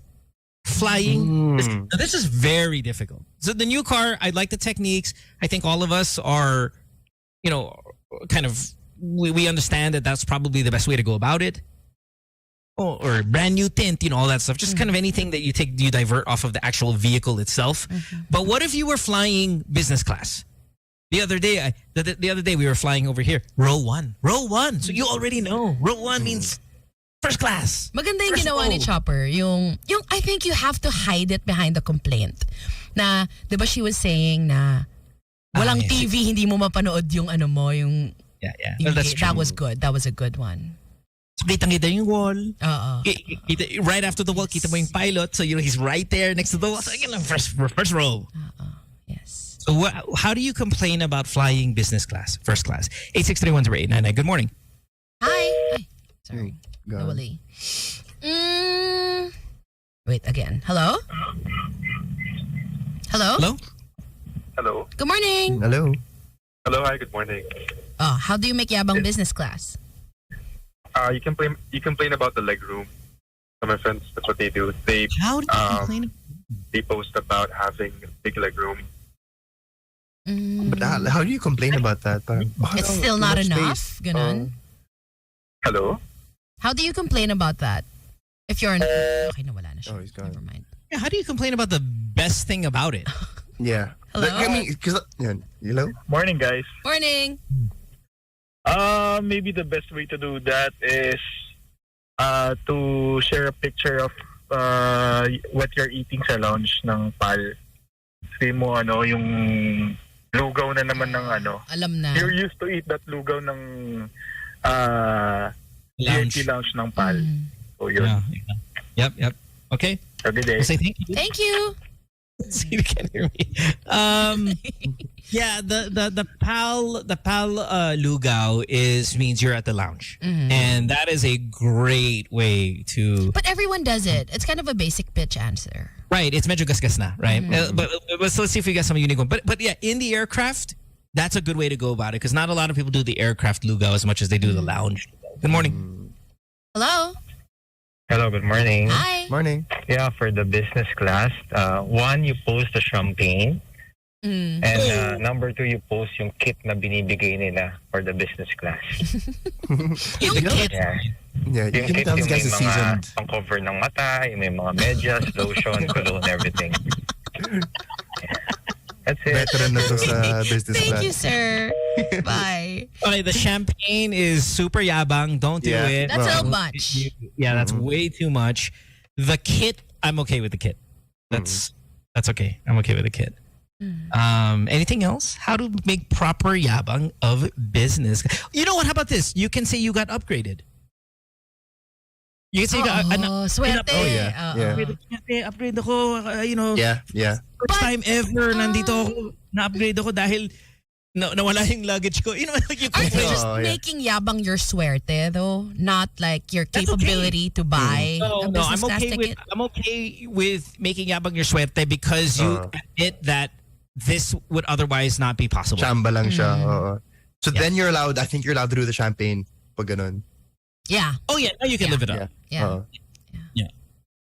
Flying. Now, this is very difficult. So the new car, I like the techniques. I think all of us are, kind of we understand that that's probably the best way to go about it. Or brand new tint, all that stuff. Just kind of anything that you divert off of the actual vehicle itself. But what if you were flying business class? The other day, we were flying over here. Row one. So you already know. Row one means first class. Maganda yung ginawa ni Chopper. Yung I think you have to hide it behind the complaint. Na, di ba she was saying na walang TV, hindi mo mapanood yung ano mo, yung... Yeah. Well, that's true. That was good. That was a good one. So, kita yung wall. Oo. Right after the wall, kita mo yung pilot. So, he's right there next to the wall. So, first row. Yes. So, how do you complain about flying business class, first class? 863-10899. Good morning. Hi. Sorry. Nawali. Wait, again. Hello? Hello. Good morning. Hello. Hello, hi, good morning. How do you make yabang business class? You complain about the leg room. Some of my friends, that's what they do. How do you complain? They post about having a big leg room. But how do you complain about that? It's still not enough? Ganon? Hello? How do you complain about that? If you're... Okay, nawala na siya. Oh, he's gone. Never mind. Yeah, how do you complain about the best thing about it? Yeah. Hello? Hello? Morning, guys. Morning. Maybe the best way to do that is to share a picture of what you're eating sa lounge ng PAL. Sabi mo, yung lugaw na naman ng Alam na. You're used to eat that lugaw ng Lounge. lounge ng PAL. So, yun. Yeah. Yep. Okay. Have a good day. We'll say thank you. Thank you. See, you can't hear me. Yeah, the PAL lugaw means you're at the lounge, and that is a great way to. But everyone does it. It's kind of a basic pitch answer. Right, it's medyo gasgas na, right? But so let's see if we got some unique one. But yeah, in the aircraft, that's a good way to go about it because not a lot of people do the aircraft lugaw as much as they do the lounge. Good morning. Hello. Hello, good morning. Hi. Morning. Yeah, for the business class, one, you post the champagne. And number two, you post yung kit na binibigay nila for the business class. Yung kit? Yeah, you can tell these guys are seasoned. Yung cover ng mata, yung may mga medyas, lotion, cologne, everything. That's it. Veteran na to sa business class. Thank you, sir. Bye. Okay, the champagne is super yabang. Don't do it. That's a little much. Yeah, that's way too much. The kit, I'm okay with the kit. That's okay. I'm okay with the kit. Anything else? How to make proper yabang of business? You know what? How about this? You can say you got upgraded. You can say you got swerte. Upgrade ako, Yeah. First time ever nandito ako, na-upgrade ako dahil nawala yung luggage ko. Like you Aren't you just making yabang your suerte though? Not like your capability to buy a business class ticket? I'm okay with making yabang your suerte because you admit that this would otherwise not be possible. Chamba lang siya. So then you're allowed, I think you're allowed to do the champagne pag ganun. Yeah. Oh yeah, now you can live it up. Yeah.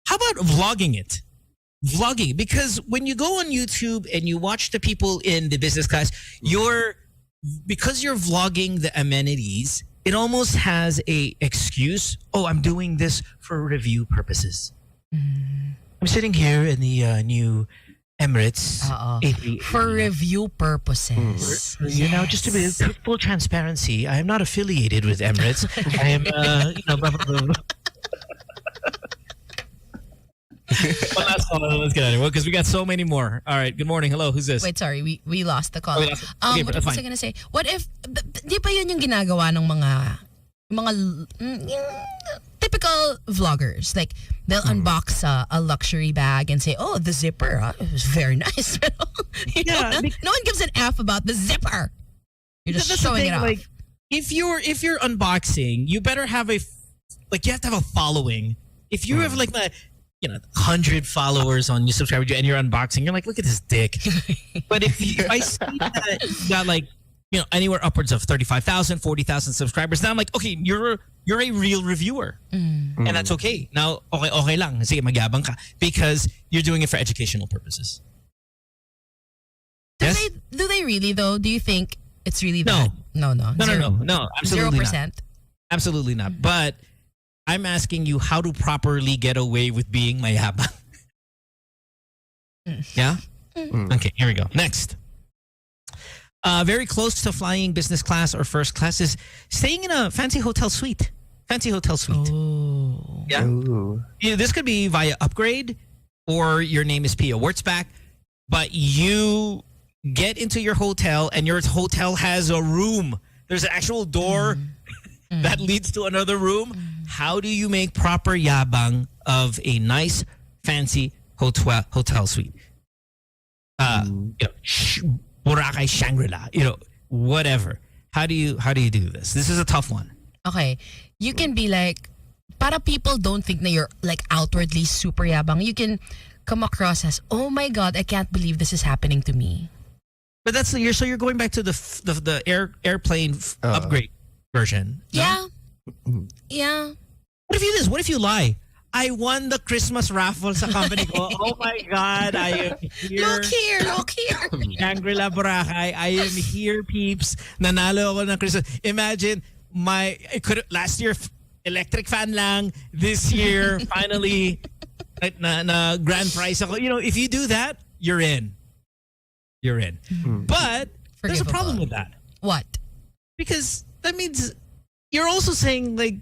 How about vlogging it? Vlogging, because when you go on YouTube and you watch the people in the business class, because you're vlogging the amenities, it almost has a excuse. Oh, I'm doing this for review purposes. I'm sitting here in the new Emirates. For review purposes. Now, just to be full transparency, I am not affiliated with Emirates. I am, blah, blah, blah. One last call. Let's get out of here because we got so many more. All right. Good morning. Hello. Who's this? Wait, sorry. We lost the call. Okay, what was I gonna say? What if, di ba yun yung ginagawa ng mga typical vloggers? Like, they'll unbox a luxury bag and say, oh, the zipper, it was very nice. No one gives an F about the zipper. You're just showing it off. Like, if you're unboxing, you better have you have to have a following. If you have 100 followers on your subscriber and you're unboxing, you're like, look at this dick. But if I see that you got anywhere upwards of 35,000, 40,000 subscribers, now I'm like, okay, you're a real reviewer. And that's okay. Now, okay lang. Sige, magyabang ka. Because you're doing it for educational purposes. Do they really though? Do you think It's really that. No. No, absolutely 0%. not. Absolutely not. But I'm asking you how to properly get away with being mayabang. Yeah? Okay, here we go. Next. Very close to flying business class or first class is staying in a fancy hotel suite. Oh. Yeah. This could be via upgrade or your name is Pia Wurtzbach, but you get into your hotel and your hotel has a room. There's an actual door that leads to another room. How do you make proper yabang of a nice, fancy hotel suite? Boracay Shangri-La, whatever. How do you do this? This is a tough one. Okay. You can be like, para people don't think that you're like outwardly super yabang. You can come across as, oh my God, I can't believe this is happening to me. But so you're going back to the airplane upgrade version. No? Yeah. What if you lie? I won the Christmas raffle sa company ko. Oh my God, I am here. Look here. Shangri-La Boracay. I am here, peeps. Nanalo ako ng Christmas. Imagine, last year, electric fan lang. This year, finally, na grand prize ako. If you do that, you're in. But there's a problem with that. What? Because that means you're also saying, like,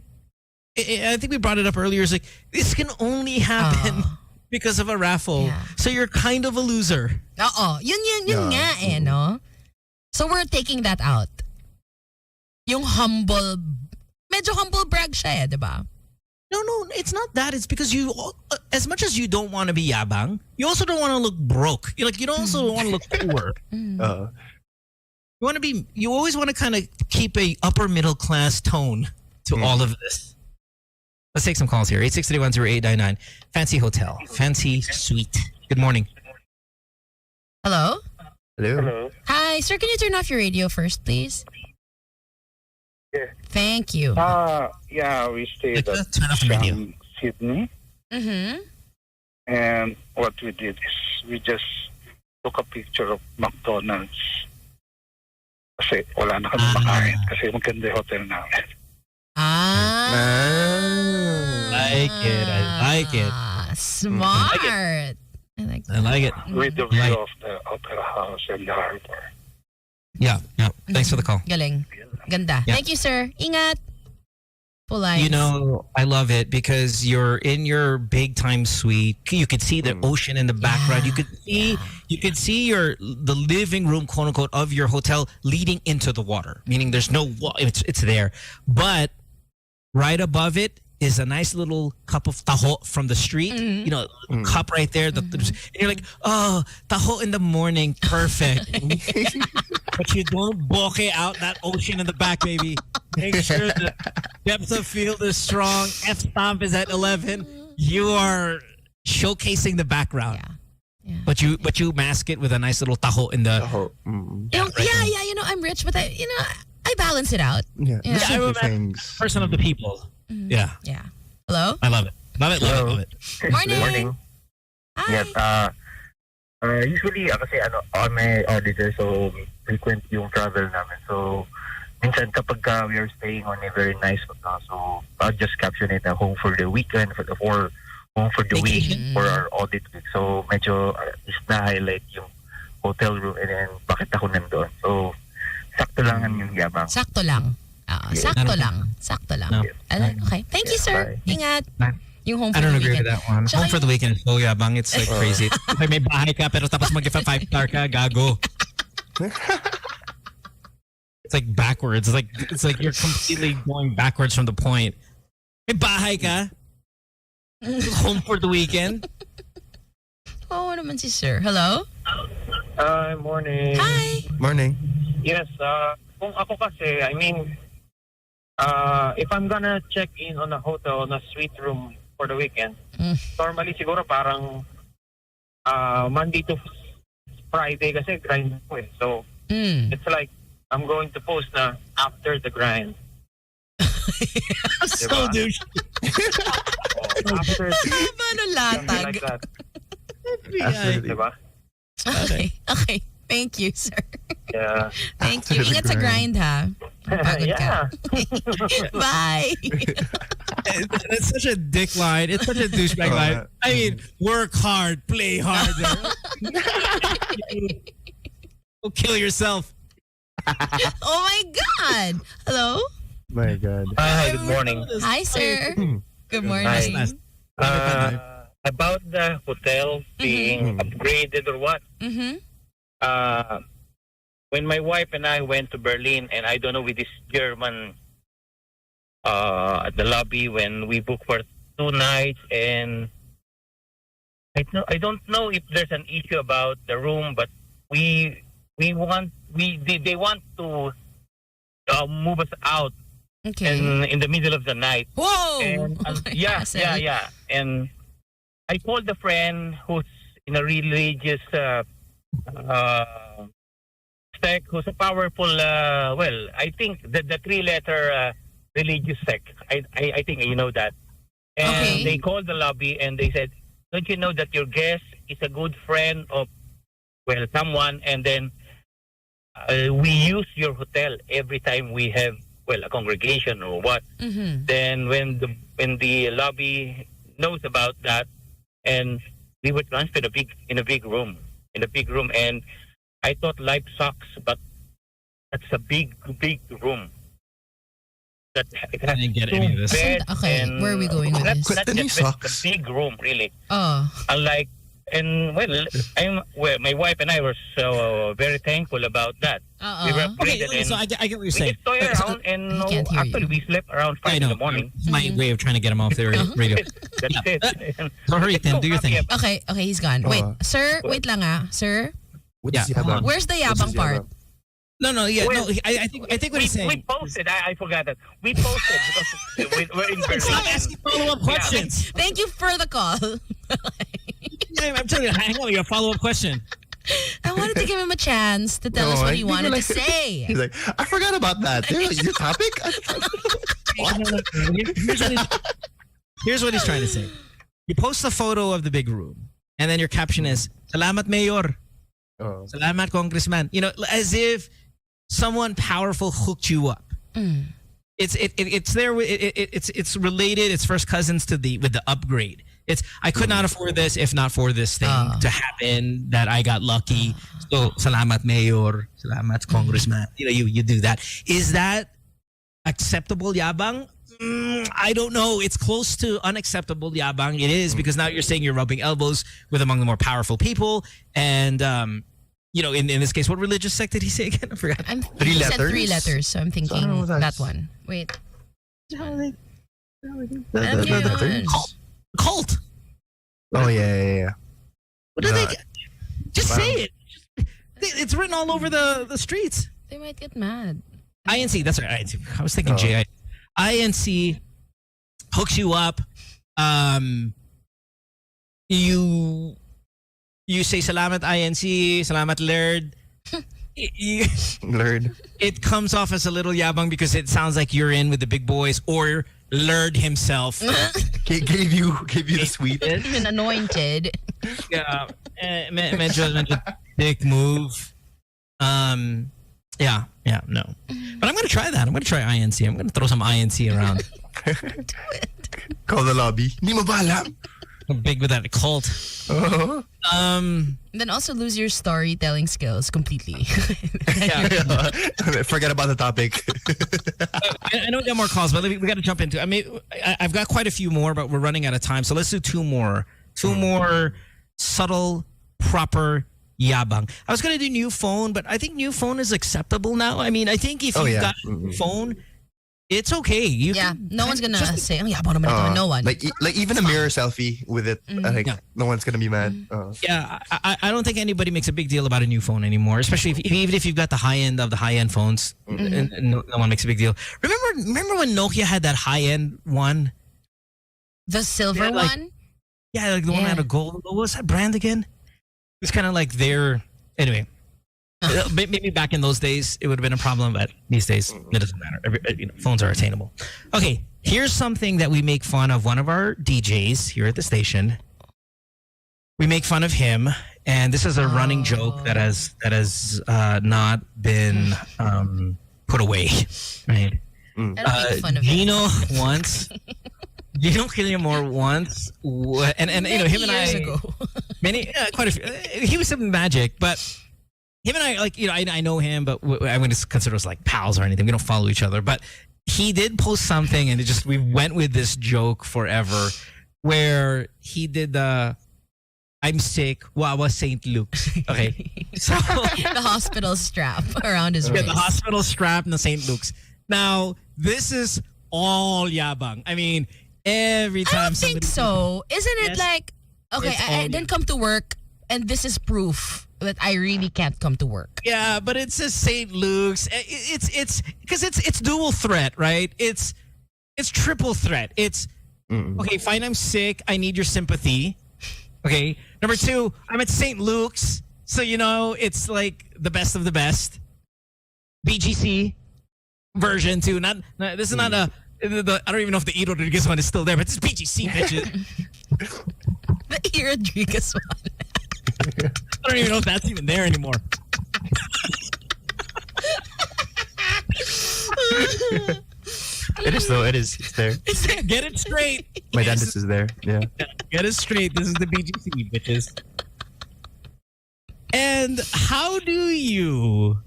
I think we brought it up earlier. It's like, this can only happen because of a raffle. Yeah. So you're kind of a loser. Yun nga eh, no? So we're taking that out. Yung medyo humble brag siya eh, di ba? No, it's not that. It's because you, as much as you don't want to be yabang, you also don't want to look broke. You don't also want to look poor. You always want to kind of keep a upper middle class tone to all of this. Let's take some calls here. 863-10899. Fancy hotel. Fancy suite. Good morning. Hello? Hello. Hi, sir. Can you turn off your radio first, please? Yeah. Thank you. Yeah, we stayed at Sydney. Mm-hmm. And what we did is we just took a picture of McDonald's. Kasi wala na kami makain. Kasi maganda yung hotel namin. I like it. Smart. I like it. With the view of the opera house and the harbor. Yeah. Thanks for the call. Galing. Ganda. Yeah. Thank you, sir. Ingat. Full lines. I love it because you're in your big time suite. You could see the ocean in the background. You could see the living room, quote unquote, of your hotel leading into the water. Meaning there's no it's there. But right above it is a nice little cup of taho from the street. Cup right there. And you're like, oh, taho in the morning. Perfect. But you don't bokeh out that ocean in the back, baby. Make sure the depth of field is strong. F-stomp is at 11. You are showcasing the background. Yeah. But you mask it with a nice little taho in the... I'm rich, but I balance it out. Yeah. I'm a person of the people. Yeah. Hello? I love it. Love it. Morning. Hi. Yes. Usually, kasi I'm a auditor, so frequent yung travel namin. So, minsan kapag we are staying on a very nice hotel, so I'll just caption it home for the weekend, or home for the week, for our audit week. So, medyo is na-highlight yung hotel room and then bakit ako nandun. So, sakto lang yung yabang. Sakto lang. Sakto lang. No. Okay. Thank you, sir. Bye. Ingat. Yung home for I don't the agree weekend. with that one. Tsaka Home for the weekend is so yabang. It's like crazy. May bahay ka pero tapos mag-give 5-star ka, gago. It's like backwards. It's like you're completely going backwards from the point. May bahay ka? Home for the weekend? Oh, naman si sir. Hello? Morning. Hi. Morning. Yes, kung ako kasi, if I'm gonna check in on a hotel, on a suite room for the weekend, normally siguro parang Monday to Friday kasi grind ko eh. So, it's like, I'm going to post na after the grind. So douche. After Paano latag? like that. Absolutely. Diba? Okay. Thank you, sir. Yeah. Thank you. Ingat sa grind, ha? Pagod ka. Bye. It's such a dick line. It's such a douchebag line. I mean, work hard, play harder. Go kill yourself. Oh my God. Hello? My God. Hi, good morning. Hi, sir. Good morning. About the hotel being upgraded or what? When my wife and I went to Berlin, and I don't know with this German at the lobby when we booked for 2 nights, and I don't know if there's an issue about the room, but they want to move us out in the middle of the night. Whoa! And, yeah. And I called a friend who's in a religious sect, who's a powerful, I think the 3-letter religious sect. I think you know that. And they called the lobby and they said, don't you know that your guest is a good friend of, someone, and then we use your hotel every time we have, a congregation or what. Then when the lobby knows about that, and we were transferred in a big room, and I thought life sucks, but that's a big room. That it has I didn't get 2 any of this. beds. Okay, And where are we going with this? Not just a big room, really. Oh. Unlike, and my wife and I were so very thankful about that. We were upgraded, Okay, so I get what you're saying. We just toy around, and actually we slept around 5 in the morning. My way of trying to get him off the radio. That's it. So hurry, then. Do your thing. Okay, he's gone. Wait, sir, wait lang sir. Where's the yabang part? No, I think what he's saying. We posted. I forgot that. We posted because we're in Berlin. Stop asking follow-up questions. Thank you for the call. I'm telling you, hang on, you got a follow-up question. I wanted to give him a chance to tell us what he wanted to say. He's like, I forgot about that. Your topic? Here's what he's trying to say. You post a photo of the big room, and then your caption is, Salamat Mayor. Salamat Congressman. You know, as if someone powerful hooked you up. It's there. It's related. It's first cousins with the upgrade. It's I could not afford this if not for this thing to happen. That I got lucky. So salamat mayor, salamat congressman. You know, you do that. Is that acceptable yabang? I don't know. It's close to unacceptable yabang. It is because now you're saying you're rubbing elbows with among the more powerful people. And you know, in this case, what religious sect did he say again? I forgot. He said 3 letters, so I'm thinking that one. Wait. Cult. Oh yeah. What do they? Just say it. It's written all over the streets. They might get mad. INC. That's right. INC. I was thinking JI. INC hooks you up. You say salamat INC, salamat Lerd. Lerd. It comes off as a little yabang because it sounds like you're in with the big boys, or Lerd himself gave you the sweet. Even anointed. Yeah, medyo big move. Yeah, no. But I'm gonna try that. I'm gonna try INC. I'm gonna throw some INC around. Do it. Call the lobby. Hindi mo ba alam? I'm big with that cult. Then also lose your storytelling skills completely. Forget about the topic. I know we got more calls, but we got to jump into it. I mean, I've got quite a few more, but we're running out of time. So let's do 2 more. 2 more subtle, proper yabang. I was going to do new phone, but I think new phone is acceptable now. I mean, I think if you've got a new phone, it's okay. No one's going to say, yabang naman ito. No one. Like even a mirror selfie with it, no one's going to be mad. Yeah, I don't think anybody makes a big deal about a new phone anymore, especially even if you've got the high-end of the high-end phones. And no one makes a big deal. Remember when Nokia had that high-end one? The silver one? Yeah, like the one that had a gold. What was that brand again? It was kind of like their... Anyway. Maybe back in those days, it would have been a problem, but these days, it doesn't matter. Phones are attainable. Okay, here's something that we make fun of one of our DJs here at the station. We make fun of him, And this is a running joke that has not been put away, right? I don't make fun of Gino once, Gino Killiamore once, and you know him and years I, ago. quite a few. He was in Magic, but him and I, like, you know, I know him, but I wouldn't consider us like pals or anything. We don't follow each other, but he did post something, and we went with this joke forever, where he did the "I'm sick, Wawa St. Luke's." Okay, so The hospital strap around his waist. the hospital strap and the St. Luke's. Now this is all yabang. I mean, every time I don't think so. Isn't it Yes. like, okay, It's I all didn't come to work, and this is proof that I really can't come to work. Yeah, but it says St. Luke's. It's because it's dual threat, right? It's triple threat. It's okay, fine, I'm sick. I need your sympathy. Okay. Number 2, I'm at St. Luke's, so you know it's like the best of the best. BGC version 2. This is not I don't even know if the E. Rodriguez one is still there, but it's BGC, bitches. The E. Rodriguez one. I don't even know if that's even there anymore. It is though. It is. It's there. Get it straight. My dentist is there. Yeah. Get it straight. This is the BGC, bitches. And how do you...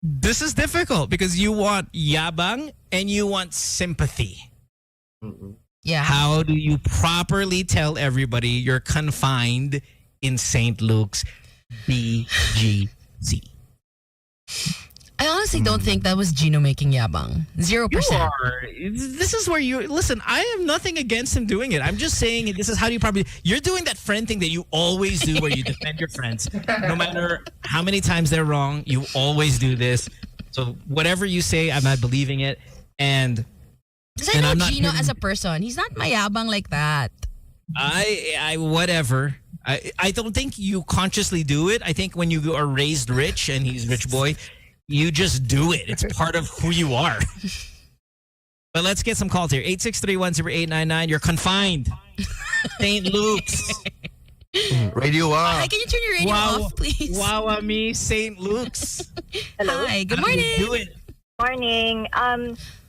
This is difficult because you want yabang and you want sympathy. Yeah. How do you properly tell everybody you're confined in St. Luke's BGC? I honestly don't think that was Gino making yabang. 0%. You are. This is where you... Listen, I have nothing against him doing it. I'm just saying this is how do you probably... You're doing that friend thing that you always do where you defend your friends. No matter how many times they're wrong, you always do this. So whatever you say, I'm not believing it. And... Because I know Gino as a person. He's not mayabang like that. I whatever. I don't think you consciously do it. I think when you are raised rich and he's rich boy... You just do it. It's part of who you are. But let's get some calls here. 863-10899. You're confined. St. Luke's. Radio off. Hi, can you turn your radio off, please? Wawa me, St. Luke's. Hello. Hi, good morning. Do it. Morning.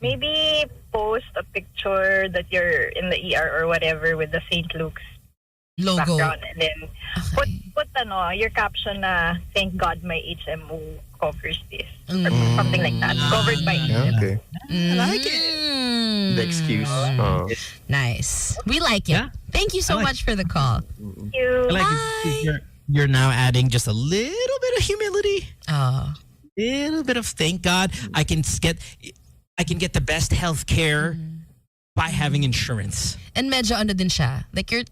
Maybe post a picture that you're in the ER or whatever with the St. Luke's logo background, and then put your caption na "Thank God my HMO covers this" or something like that. Covered by HMO. Okay. I like it. The excuse. Nice. We like it. Yeah. Thank you so much for the call. Thank you. I like it. You're now adding just a little bit of humility. Oh. Little bit of thank God. I can get the best health care by having insurance. And medyo ano din siya. Like you're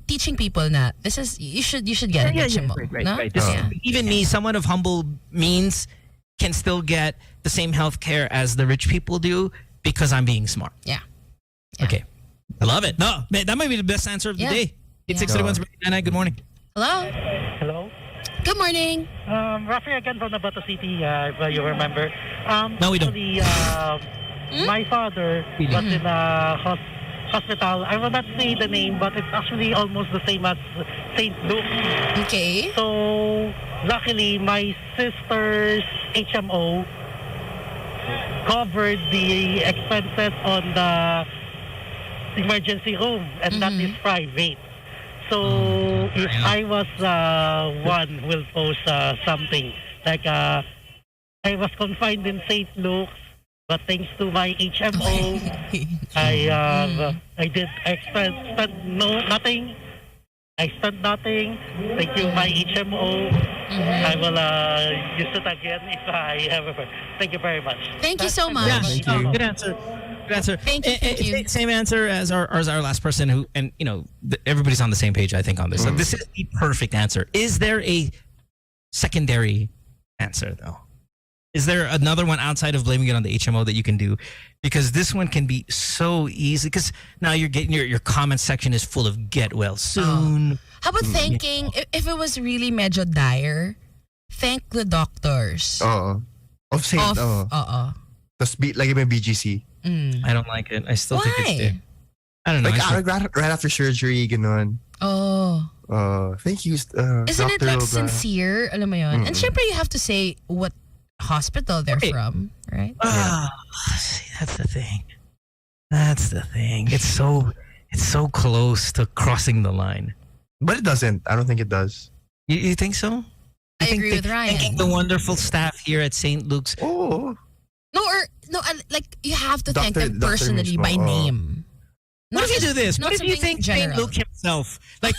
teaching people na this is you should get an HMO. No? Right. Even me, someone of humble means, can still get the same health care as the rich people do because I'm being smart. Yeah. Okay. I love it. No, man, that might be the best answer of the day. 863-10899. Good morning. Hello. Hello. Good morning. Rafi again from Nabato City, if you remember. No, we don't. Actually, my father was in a hospital. I will not say the name, but it's actually almost the same as St. Luke's. Okay. So, luckily, my sister's HMO covered the expenses on the emergency room, and that is private. So, if I was one who will post something, like I was confined in St. Luke's, but thanks to my HMO, I spent nothing. I spent nothing. Thank you, my HMO. I will use it again if I ever. Thank you very much. Thank you so much. Yeah, thank you. Good answer. Good answer. Thank you. Same answer as our last person who, and you know, everybody's on the same page, I think, on this. So this is the perfect answer. Is there a secondary answer, though? Is there another one outside of blaming it on the HMO that you can do? Because this one can be so easy. Because now you're getting your comment section is full of get well soon. How about thanking, if it was really medyo dire, thank the doctors. Of Saint. Tapos lagi may BGC. I don't like it. I still think it's Why? there. I don't know. Like right after surgery, ganon. Oh. Thank you, Isn't it Dr. like Robla. sincere? Alam mo yun? And syempre you have to say what hospital they're from, right? See, that's the thing. That's the thing. It's so close to crossing the line. But it doesn't. I don't think it does. You think so? I agree with Ryan. Thanking the wonderful staff here at St. Luke's. Oh. Like you have to thank Doctor- them Doctor personally mismo, by name. What if you do this? not What if you something think St. general. Luke himself? Like,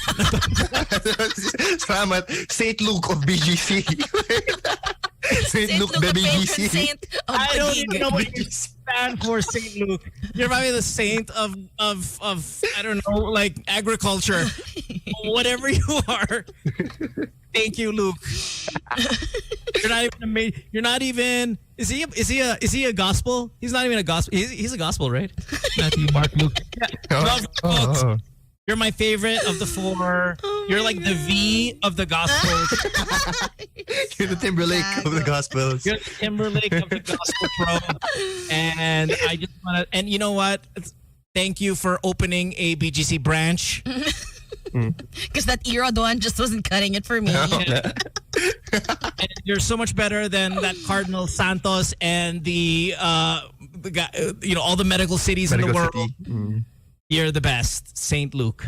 Salamat, St. Luke of BGC. St. Luke, the patron BGC. saint of I don't Taguig. even know what you stand for, St. Luke. You're probably the saint of I don't know, like agriculture. Whatever you are. Thank you, Luke. You're not even. Is he a gospel? He's not even a gospel. He's a gospel, right? Matthew, Mark, Luke. Yeah. Folks, you're my favorite of the four. You're like the V of the Gospels. You're the Timberlake of the Gospels. You're the Timberlake of the Gospel Pro. And I just want to, and you know what? Thank you for opening a BGC branch. Because that Eradoan just wasn't cutting it for me. And you're so much better than that Cardinal Santos and the guy, all the medical cities in the world. You're the best, St. Luke.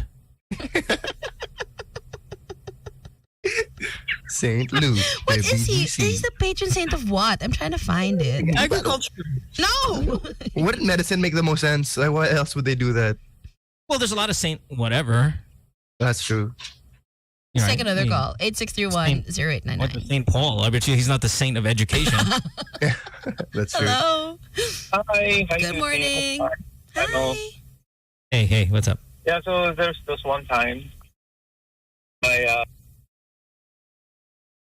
St. Luke. What is he? He's the patron saint of what? I'm trying to find it. Agriculture. No! Wouldn't medicine make the most sense? Like, why else would they do that? Well, there's a lot of saint whatever. That's true. Let's take another call. 8631-0899. What the St. Paul? I bet you he's not the saint of education. That's true. Hello. Hi. Good morning. Hello. Hey, what's up? Yeah, so there's this one time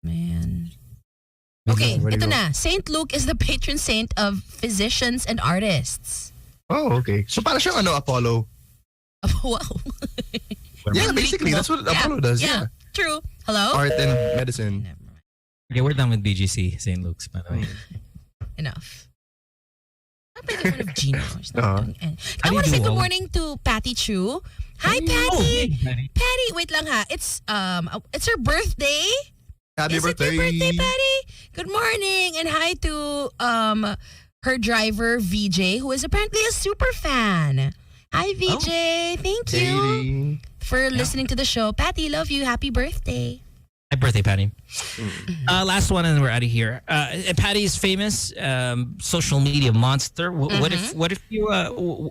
Man. Okay, ito na. St. Luke is the patron saint of physicians and artists. Oh, okay. So para siyang Apollo. Wow. Yeah, basically, that's what Apollo does. Yeah. True. Hello? Art and medicine. Okay, we're done with BGC, St. Luke's, by the way. Enough. Not making fun of Gino. How I do want to you say do good all- morning to Patty Chu. Hi, Patty. hey, Patty. Patty, wait lang ha. It's her birthday. Happy Is birthday. it your birthday, Patty? Good morning. And hi to her driver, VJ, who is apparently a super fan. Hi, VJ. Thank you for listening to the show. Patty, love you. Happy birthday. Happy birthday, Patty. Last one, and we're out of here. Patty is famous, social media monster. What if you?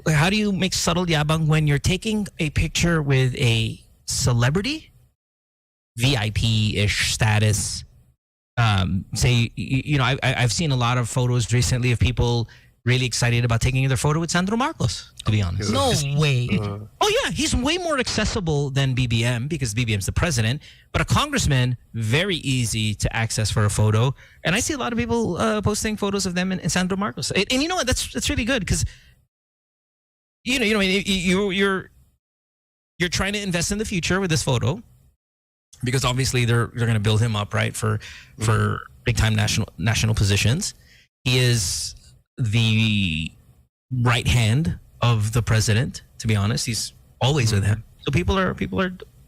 How do you make subtle yabang when you're taking a picture with a celebrity, VIP-ish status? Say, I've seen a lot of photos recently of people really excited about taking their photo with Sandro Marcos, to be honest. No way. Oh, yeah. He's way more accessible than BBM because BBM's the president. But a congressman, very easy to access for a photo. And I see a lot of people posting photos of them in Sandro Marcos. And you know what? That's really good because, you're trying to invest in the future with this photo because obviously they're going to build him up, right, for big time national positions. He is the right hand of the president, to be honest. He's always with him. So people are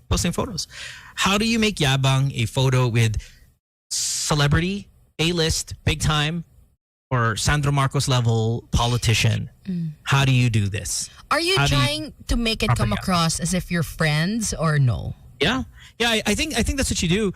posting photos. How do you make yabang a photo with celebrity, A-list, big time, or Sandro Marcos level politician? How do you do this? Are you trying to make it come across as if you're friends or no? Yeah. I think that's what you do.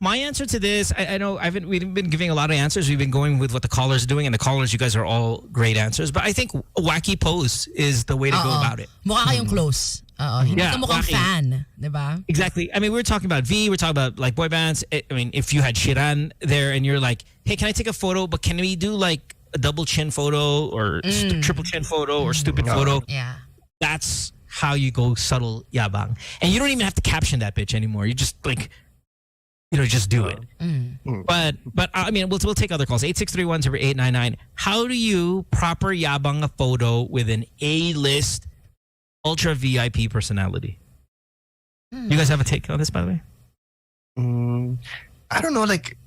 My answer to this, I know we've been giving a lot of answers. We've been going with what the callers are doing, and the callers, you guys are all great answers. But I think a wacky pose is the way to go about it. Mukha kayong close. Hindi ka mukhang fan. Diba? Exactly. I mean, we're talking about we're talking about like boy bands. I mean, if you had Shiran there and you're like, hey, can I take a photo? But can we do like a double chin photo or triple chin photo or stupid photo? Yeah. That's how you go subtle yabang. And you don't even have to caption that bitch anymore. You just like... just do it. But I mean, we'll take other calls. 8631-0899. How do you proper yabang a photo with an A-list ultra VIP personality? You guys have a take on this, by the way? I don't know. Like,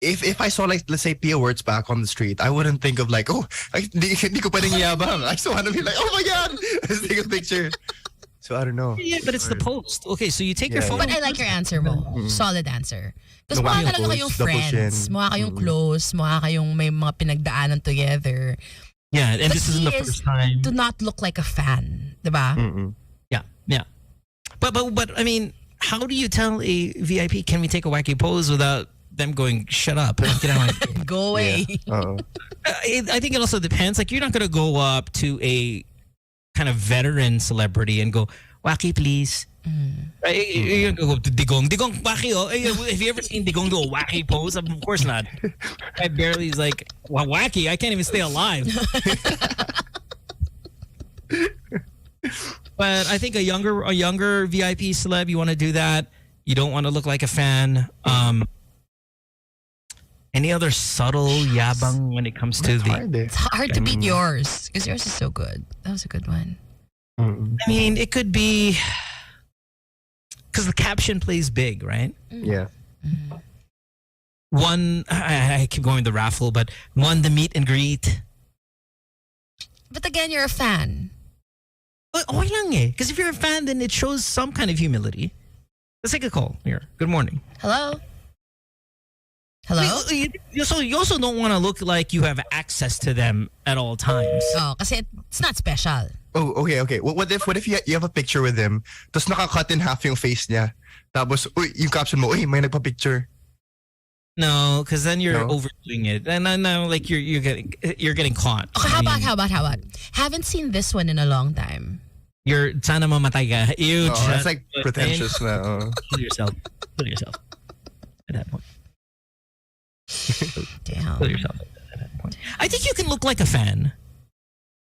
if I saw, like, let's say Pia Wurtzbach on the street, I wouldn't think of like, oh, hindi ko pwedeng yabang. I still want to be like, oh my God, let's take a picture. So I don't know. Yeah, but it's the post. Okay, so you take your phone. But I like your answer mo. Solid answer. Tapos The mukha wacky talaga pose, kayong double friends. chin. Mukha kayong close. Mukha kayong may mga pinagdaanan together. Yeah, and But this isn't the he first time. to not look like a fan. Diba? Yeah. But I mean, how do you tell a VIP, can we take a wacky pose without them going, shut up? Go away. I think it also depends. Like, you're not going to go up to a kind of veteran celebrity and go, wacky, please. Right? You're going to go to Digong. Digong, wacky, oh. Have you ever seen Digong do a wacky pose? Of course not. I barely is like, well, wacky? I can't even stay alive. But I think a younger VIP celeb, you want to do that. You don't want to look like a fan. Any other subtle yabang when it comes to It's hard to beat yours because yours is so good. That was a good one. I mean, it could be because the caption plays big, right? Yeah. One, I keep going the raffle, but one, the meet and greet. But again, you're a fan. Okay lang eh. Because if you're a fan, then it shows some kind of humility. Let's take a call here. Good morning. Hello? Hello? You also don't want to look like you have access to them at all times. Oh, kasi it's not special. Oh, okay. What if you have a picture with him, tapos naka-cut in half yung face niya, tapos, yung caption mo, may nagpa-picture. No, because then you're overdoing it, and then like you're getting caught. Okay, how about? Haven't seen this one in a long time. You're sana mamatay ka. Ew, That's like pretentious na. Kill yourself at that point. Damn. Kill yourself at that point. I think you can look like a fan.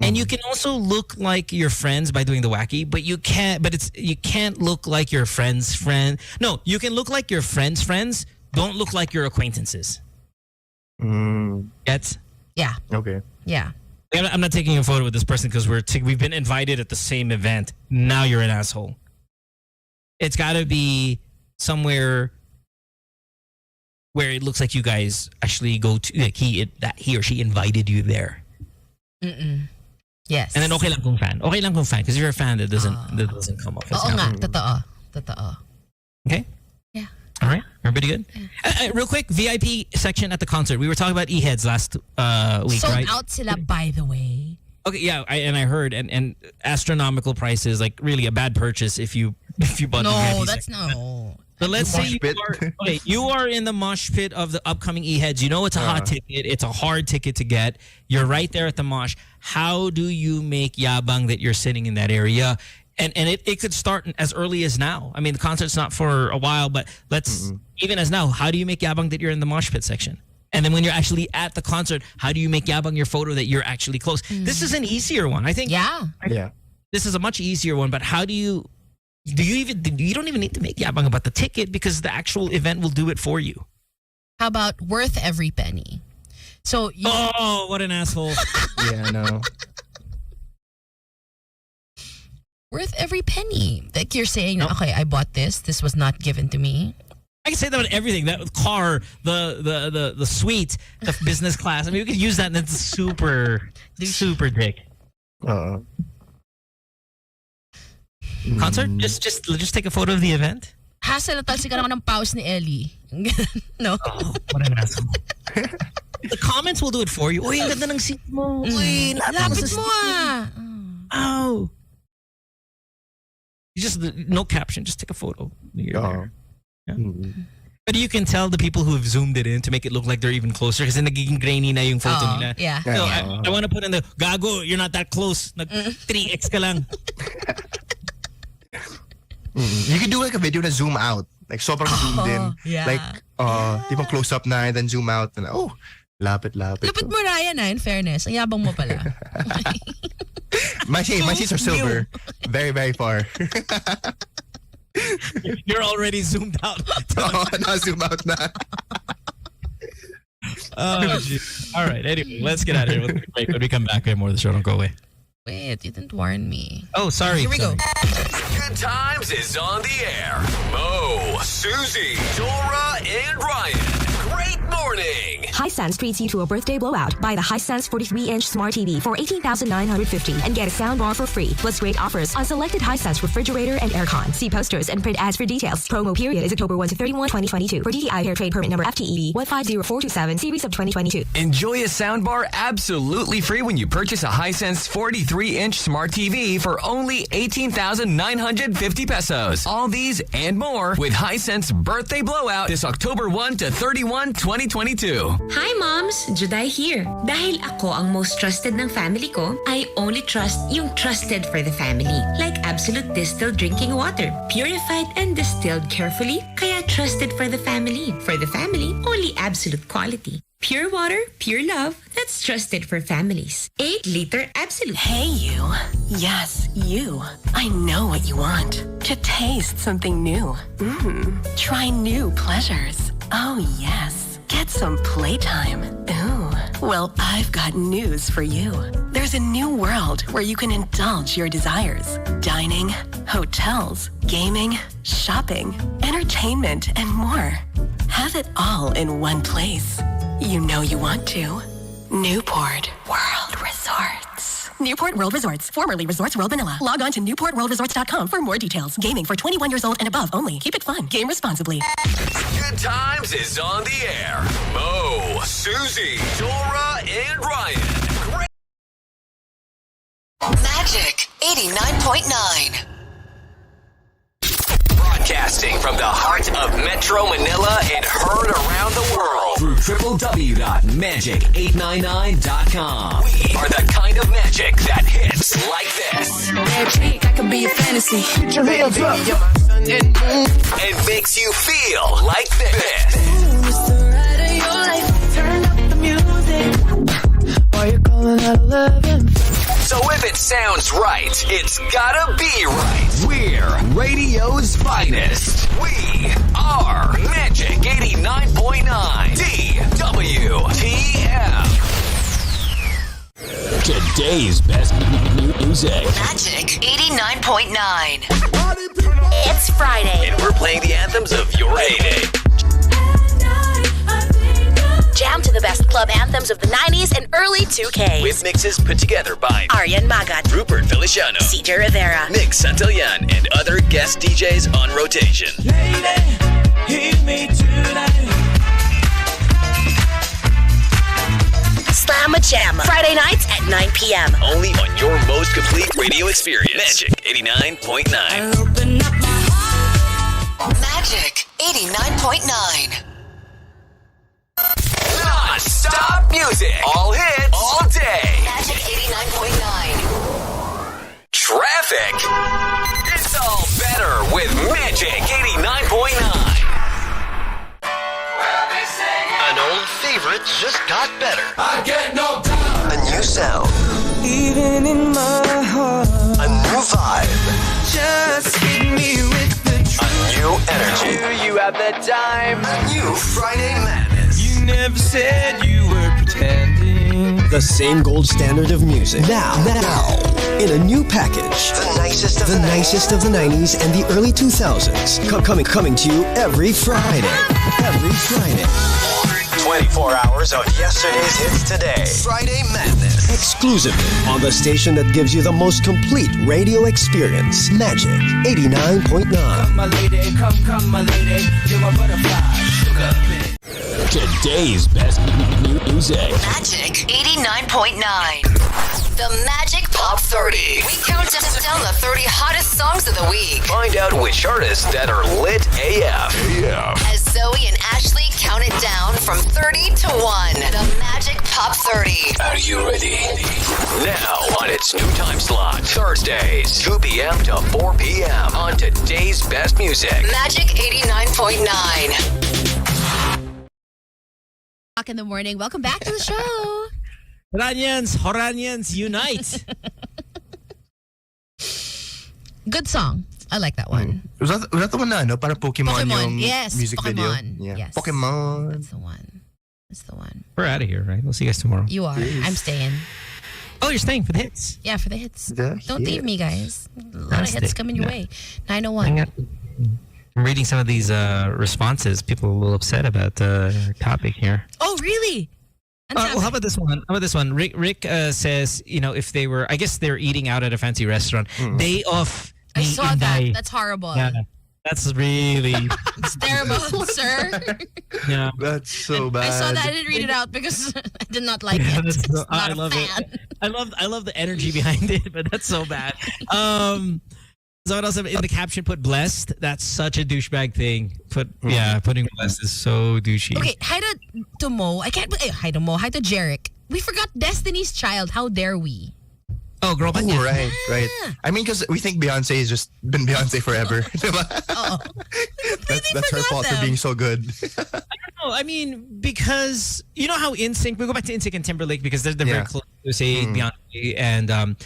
And you can also look like your friends by doing the wacky, but you can't look like your friend's friend. No, you can look like your friend's friends. Don't look like your acquaintances. Gets? Yeah. Okay. Yeah. I'm not taking a photo with this person because we've been invited at the same event. Now you're an asshole. It's got to be somewhere where it looks like you guys actually go to, like he or she invited you there. Yes. And then okay lang kung fan. Okay lang kung fan because if you're a fan, that doesn't come off as Oo nga, totoo. Okay? Yeah. All right. Everybody good? Real quick, VIP section at the concert. We were talking about E-Heads last week, Sold right? out sila, by the way. Okay, yeah, I heard and astronomical prices, like really a bad purchase if you bought the VIP section. No. But let's say you are in the mosh pit of the upcoming E-Heads. You know it's a hot ticket. It's a hard ticket to get. You're right there at the mosh. How do you make yabang that you're sitting in that area? And it could start as early as now. I mean, the concert's not for a while, but even as now, how do you make yabang that you're in the mosh pit section? And then when you're actually at the concert, how do you make yabang your photo that you're actually close? This is an easier one. I think. Yeah. This is a much easier one, but how do you... you don't even need to make yabang about the ticket because the actual event will do it for you. How about worth every penny? So what an asshole. Yeah, no. Worth every penny. Like you're saying, okay, I bought this. This was not given to me. I can say that about everything. That car, the suite, the business class. I mean, we could use that and it's super dick. Concert? Just take a photo of the event? Hassle na talsik ka naman ng pause ni Ellie. No? Oh, what an asshole. The comments will do it for you. Uy, ang ganda ng seat mo. Uy, lapit mo ah. Oh. You just, no caption. Just take a photo. Yeah. But you can tell the people who have zoomed it in to make it look like they're even closer kasi nagiging grainy na yung photo nila. Yeah. So I want to put in the, gago, you're not that close. 3x ka lang. You can do like a video na zoom out. Like sobrang zoomed in. Yeah. Like, tipong close up na and then zoom out. And lapit. Lapit mo Ryan in fairness. Ang yabang mo pala. My seats are silver. Very, very far. You're already zoomed out. Na-zoom out na. Oh, geez. All right. Anyway, let's get out of here. We'll take a break. When we come back, we have more of the show. Don't go away. Wait, you didn't warn me. Oh, sorry. Here we go. Good Times is on the air. Mo, Susie, Dora, and Ryan. Great morning. Hisense treats you to a birthday blowout. Buy the Hisense 43-inch smart TV for $18,950 and get a soundbar for free. Plus great offers on selected Hisense refrigerator and aircon. See posters and print ads for details. Promo period is October 1 to 31, 2022. For DTI Hair Trade Permit Number FTEB 150427, Series of 2022. Enjoy a soundbar absolutely free when you purchase a Hisense 43-inch smart TV for only 18,950 pesos. All these and more with Hisense Birthday Blowout this October 1 to 31, 2022. Hi moms! Juday here. Dahil ako ang most trusted ng family ko, I only trust yung trusted for the family. Like Absolute Distilled Drinking Water. Purified and distilled carefully, kaya trusted for the family. For the family, only Absolute quality. Pure water, pure love, that's trusted for families. 8-liter Absolute. Hey you. Yes, you. I know what you want. To taste something new. Try new pleasures. Oh yes. Get some playtime. Ooh. Well, I've got news for you. There's a new world where you can indulge your desires. Dining, hotels, gaming, shopping, entertainment, and more. Have it all in one place. You know you want to. Newport World Resorts. Newport World Resorts, formerly Resorts World Manila. Log on to newportworldresorts.com for more details. Gaming for 21 years old and above only. Keep it fun. Game responsibly. Good Times is on the air. Mo, Susie, Dora, and Ryan. Great. Magic 89.9. Broadcasting from the heart of Metro Manila and heard around the world through www.magic899.com. We are the kind of magic that hits like this. Magic, I can be a fantasy. Put your hands up. And makes you feel like this. It's the ride of your life. Turn up the music. While you're calling at 11. So if it sounds right, it's gotta be right. We're radio's finest. We are Magic 89.9 DWTM. Today's best music. Magic 89.9. It's Friday. And we're playing the anthems of your heyday. Jam to the best club anthems of the 90s and early 2K. With mixes put together by Aryan Magat, Rupert Feliciano, CJ Rivera, Nick Santillan, and other guest DJs on rotation. Lady, hear me tonight. Slamma Jamma. Friday nights at 9 p.m. Only on your most complete radio experience. Magic 89.9. Open up my heart. Magic 89.9. Non-stop music. All hits. All day. Magic 89.9. Traffic. It's all better with Magic 89.9. An old favorite just got better. I get no doubt. A new sound. Even in my heart. A new vibe. Just hit me with the truth. A new energy. You have the time. A new Friday Madness. You never said you were pretending. The same gold standard of music. Now, in a new package. The nicest of the 90s and the early 2000s. Coming to you every Friday. Every Friday. 24 hours of yesterday's hits today. Friday Madness. Exclusively on the station that gives you the most complete radio experience. Magic 89.9. Come, my lady, come, my lady. You're my butterfly, sugar baby. Today's best music. Magic 89.9. The Magic Pop 30. We count down the 30 hottest songs of the week. Find out which artists that are lit AF. As Zoe and Ashley count it down from 30 to 1. The Magic Pop 30. Are you ready? Now on its new time slot. Thursdays, 2 p.m. to 4 p.m. on today's best music. Magic 89.9. In the morning. Welcome back to the show. Horanians, unite. Good song. I like that one. Was that the one na, no? Para Pokemon yung yes, music Pokemon. video? Yeah. Yes. Pokemon. That's the one. That's the one. We're out of here, right? We'll see you guys tomorrow. You are. Yes. I'm staying. Oh, you're staying for the hits? Yeah, for the hits. The Don't leave hits. me, guys. A lot of hits coming your way. 901. I'm reading some of these responses. People are a little upset about the topic here. Oh, really? Well, how about this one? Rick says, if they were, I guess they're eating out at a fancy restaurant. Day off. I saw that. That's horrible. Yeah, that's really... It's terrible, sir. Yeah. That's so bad. I saw that. I didn't read it out because I did not like it. I love it. I love the energy behind it, but that's so bad. Someone else in the caption put blessed. That's such a douchebag thing. Putting blessed is so douchey. Okay, hi to Mo. I can't. Hi to Mo. Hi to Jeric. We forgot Destiny's Child. How dare we? Oh, girl, but right. I mean, because we think Beyonce has just been Beyonce forever. That's her fault for being so good. I don't know. I mean, because you know how NSYNC, we go back to NSYNC and Timberlake because they're very close to say Beyonce and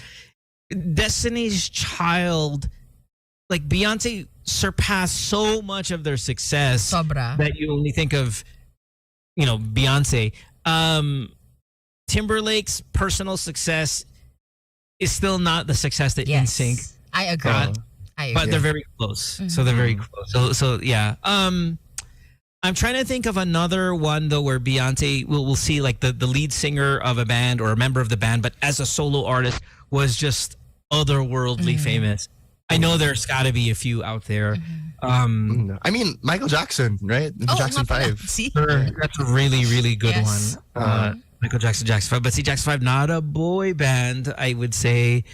Destiny's Child. Like Beyonce surpassed so much of their success that you only think of, Beyonce. Timberlake's personal success is still not the success that NSYNC. I agree. But they're very close. Mm-hmm. So they're very close. So yeah. I'm trying to think of another one though where Beyonce we'll see like the lead singer of a band or a member of the band, but as a solo artist was just otherworldly famous. I know there's got to be a few out there. I mean, Michael Jackson, right? Jackson 5. See? That's a really, really good one. Michael Jackson 5. But see, Jackson 5, not a boy band, I would say.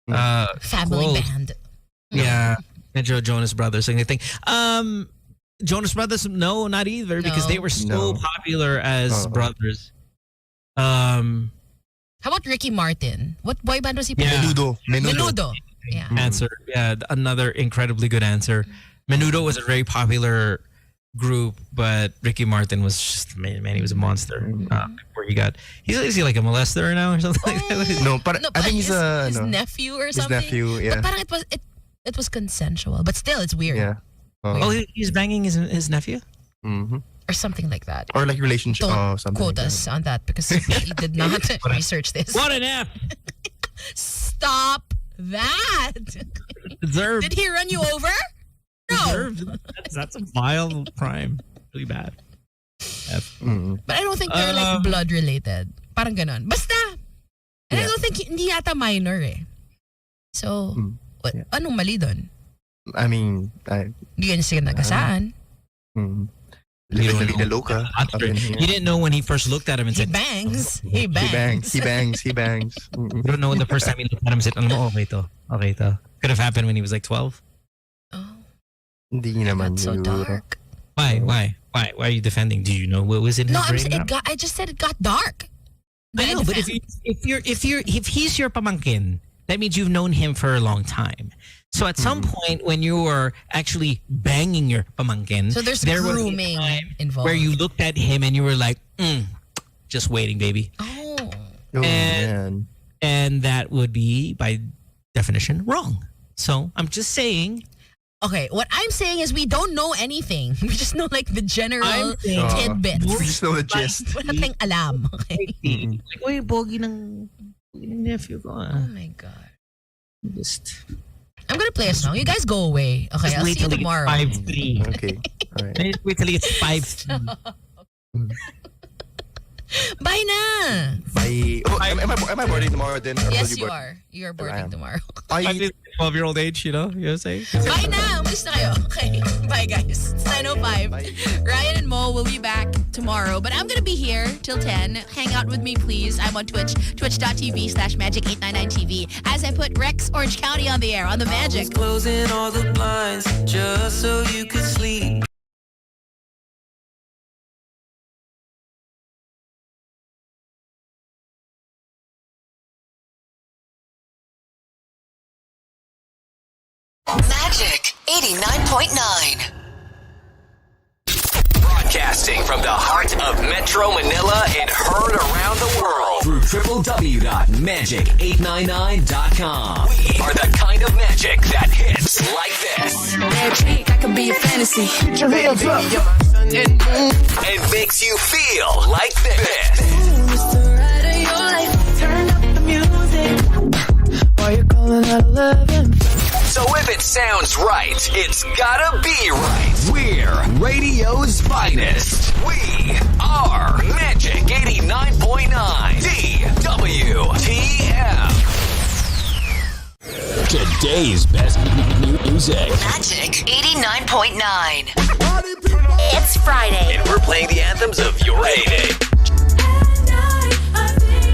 Family band. Yeah. And Jonas Brothers. And I think, Jonas Brothers, no, not either, because they were so popular as brothers. How about Ricky Martin? What boy band was he playing? Menudo. Yeah. Answer. Yeah, another incredibly good answer. Menudo was a very popular group, but Ricky Martin was just, man, he was a monster. Where is he like a molester now or something like that? No, but I think he's his nephew or something. His nephew, yeah. But parang it was consensual, but still it's weird. Yeah. He's banging his nephew? Mm-hmm. Or something like that. Or like relationship. Don't something quote us on that because he did not research this. What an F! Stop that. Deserved. Did he run you over? No. Deserved. That's a vile crime. Really bad. F. But I don't think they're like blood related. Parang ganon. Basta. And I don't think hindi yata minor eh. So, anong mali doon? I mean, hindi ka niya sila nagasaan. You didn't know when he first looked at him and said, He bangs. He bangs. You don't know when the first time he looked at him and said, okay to. Could have happened when he was like 12. Hindi naman. That's so dark. Why are you defending? Do you know what was in his brain? I just said it got dark. I know, but if he's your pamangkin, that means you've known him for a long time. So at some point when you were actually banging your pamangkin, so there grooming involved. Where you looked at him and you were like, just waiting, baby. Oh. Man. And that would be, by definition, wrong. So I'm just saying. Okay, what I'm saying is we don't know anything. We just know like the general tidbits. We just know the gist. Wala tayong alam. Okay? Like, oy, bogi ng nephew ko. Oh my God. I'm gonna play a song. You guys go away. Okay, I'll see you tomorrow. 5-3. Okay. All right. Wait till it's 5-3. Bye na. Bye. Oh, am I boarding tomorrow then? Yes, you are. You are boarding tomorrow. 12-year-old age, you know what I'm saying? Bye na. Umalis na kayo. Okay. Bye, guys. 9:05. Ryan and Mo will be back tomorrow, but I'm going to be here till 10. Hang out with me, please. I'm on Twitch, twitch.tv/magic899TV, as I put Rex Orange County on the air on the Magic. I was closing all the blinds just so you could sleep. Magic 89.9. Broadcasting from the heart of Metro Manila and heard around the world through www.magic899.com. We are the kind of magic that hits like this. Magic, I can be a fantasy. Put your hands up. And makes you feel like this. It's the ride of your life. Turn up the music. While you're calling out 11. So if it sounds right, it's gotta be right. We're radio's finest. We are Magic 89.9 DWTM. Today's best music. Magic 89.9. It's Friday. And we're playing the anthems of your heyday.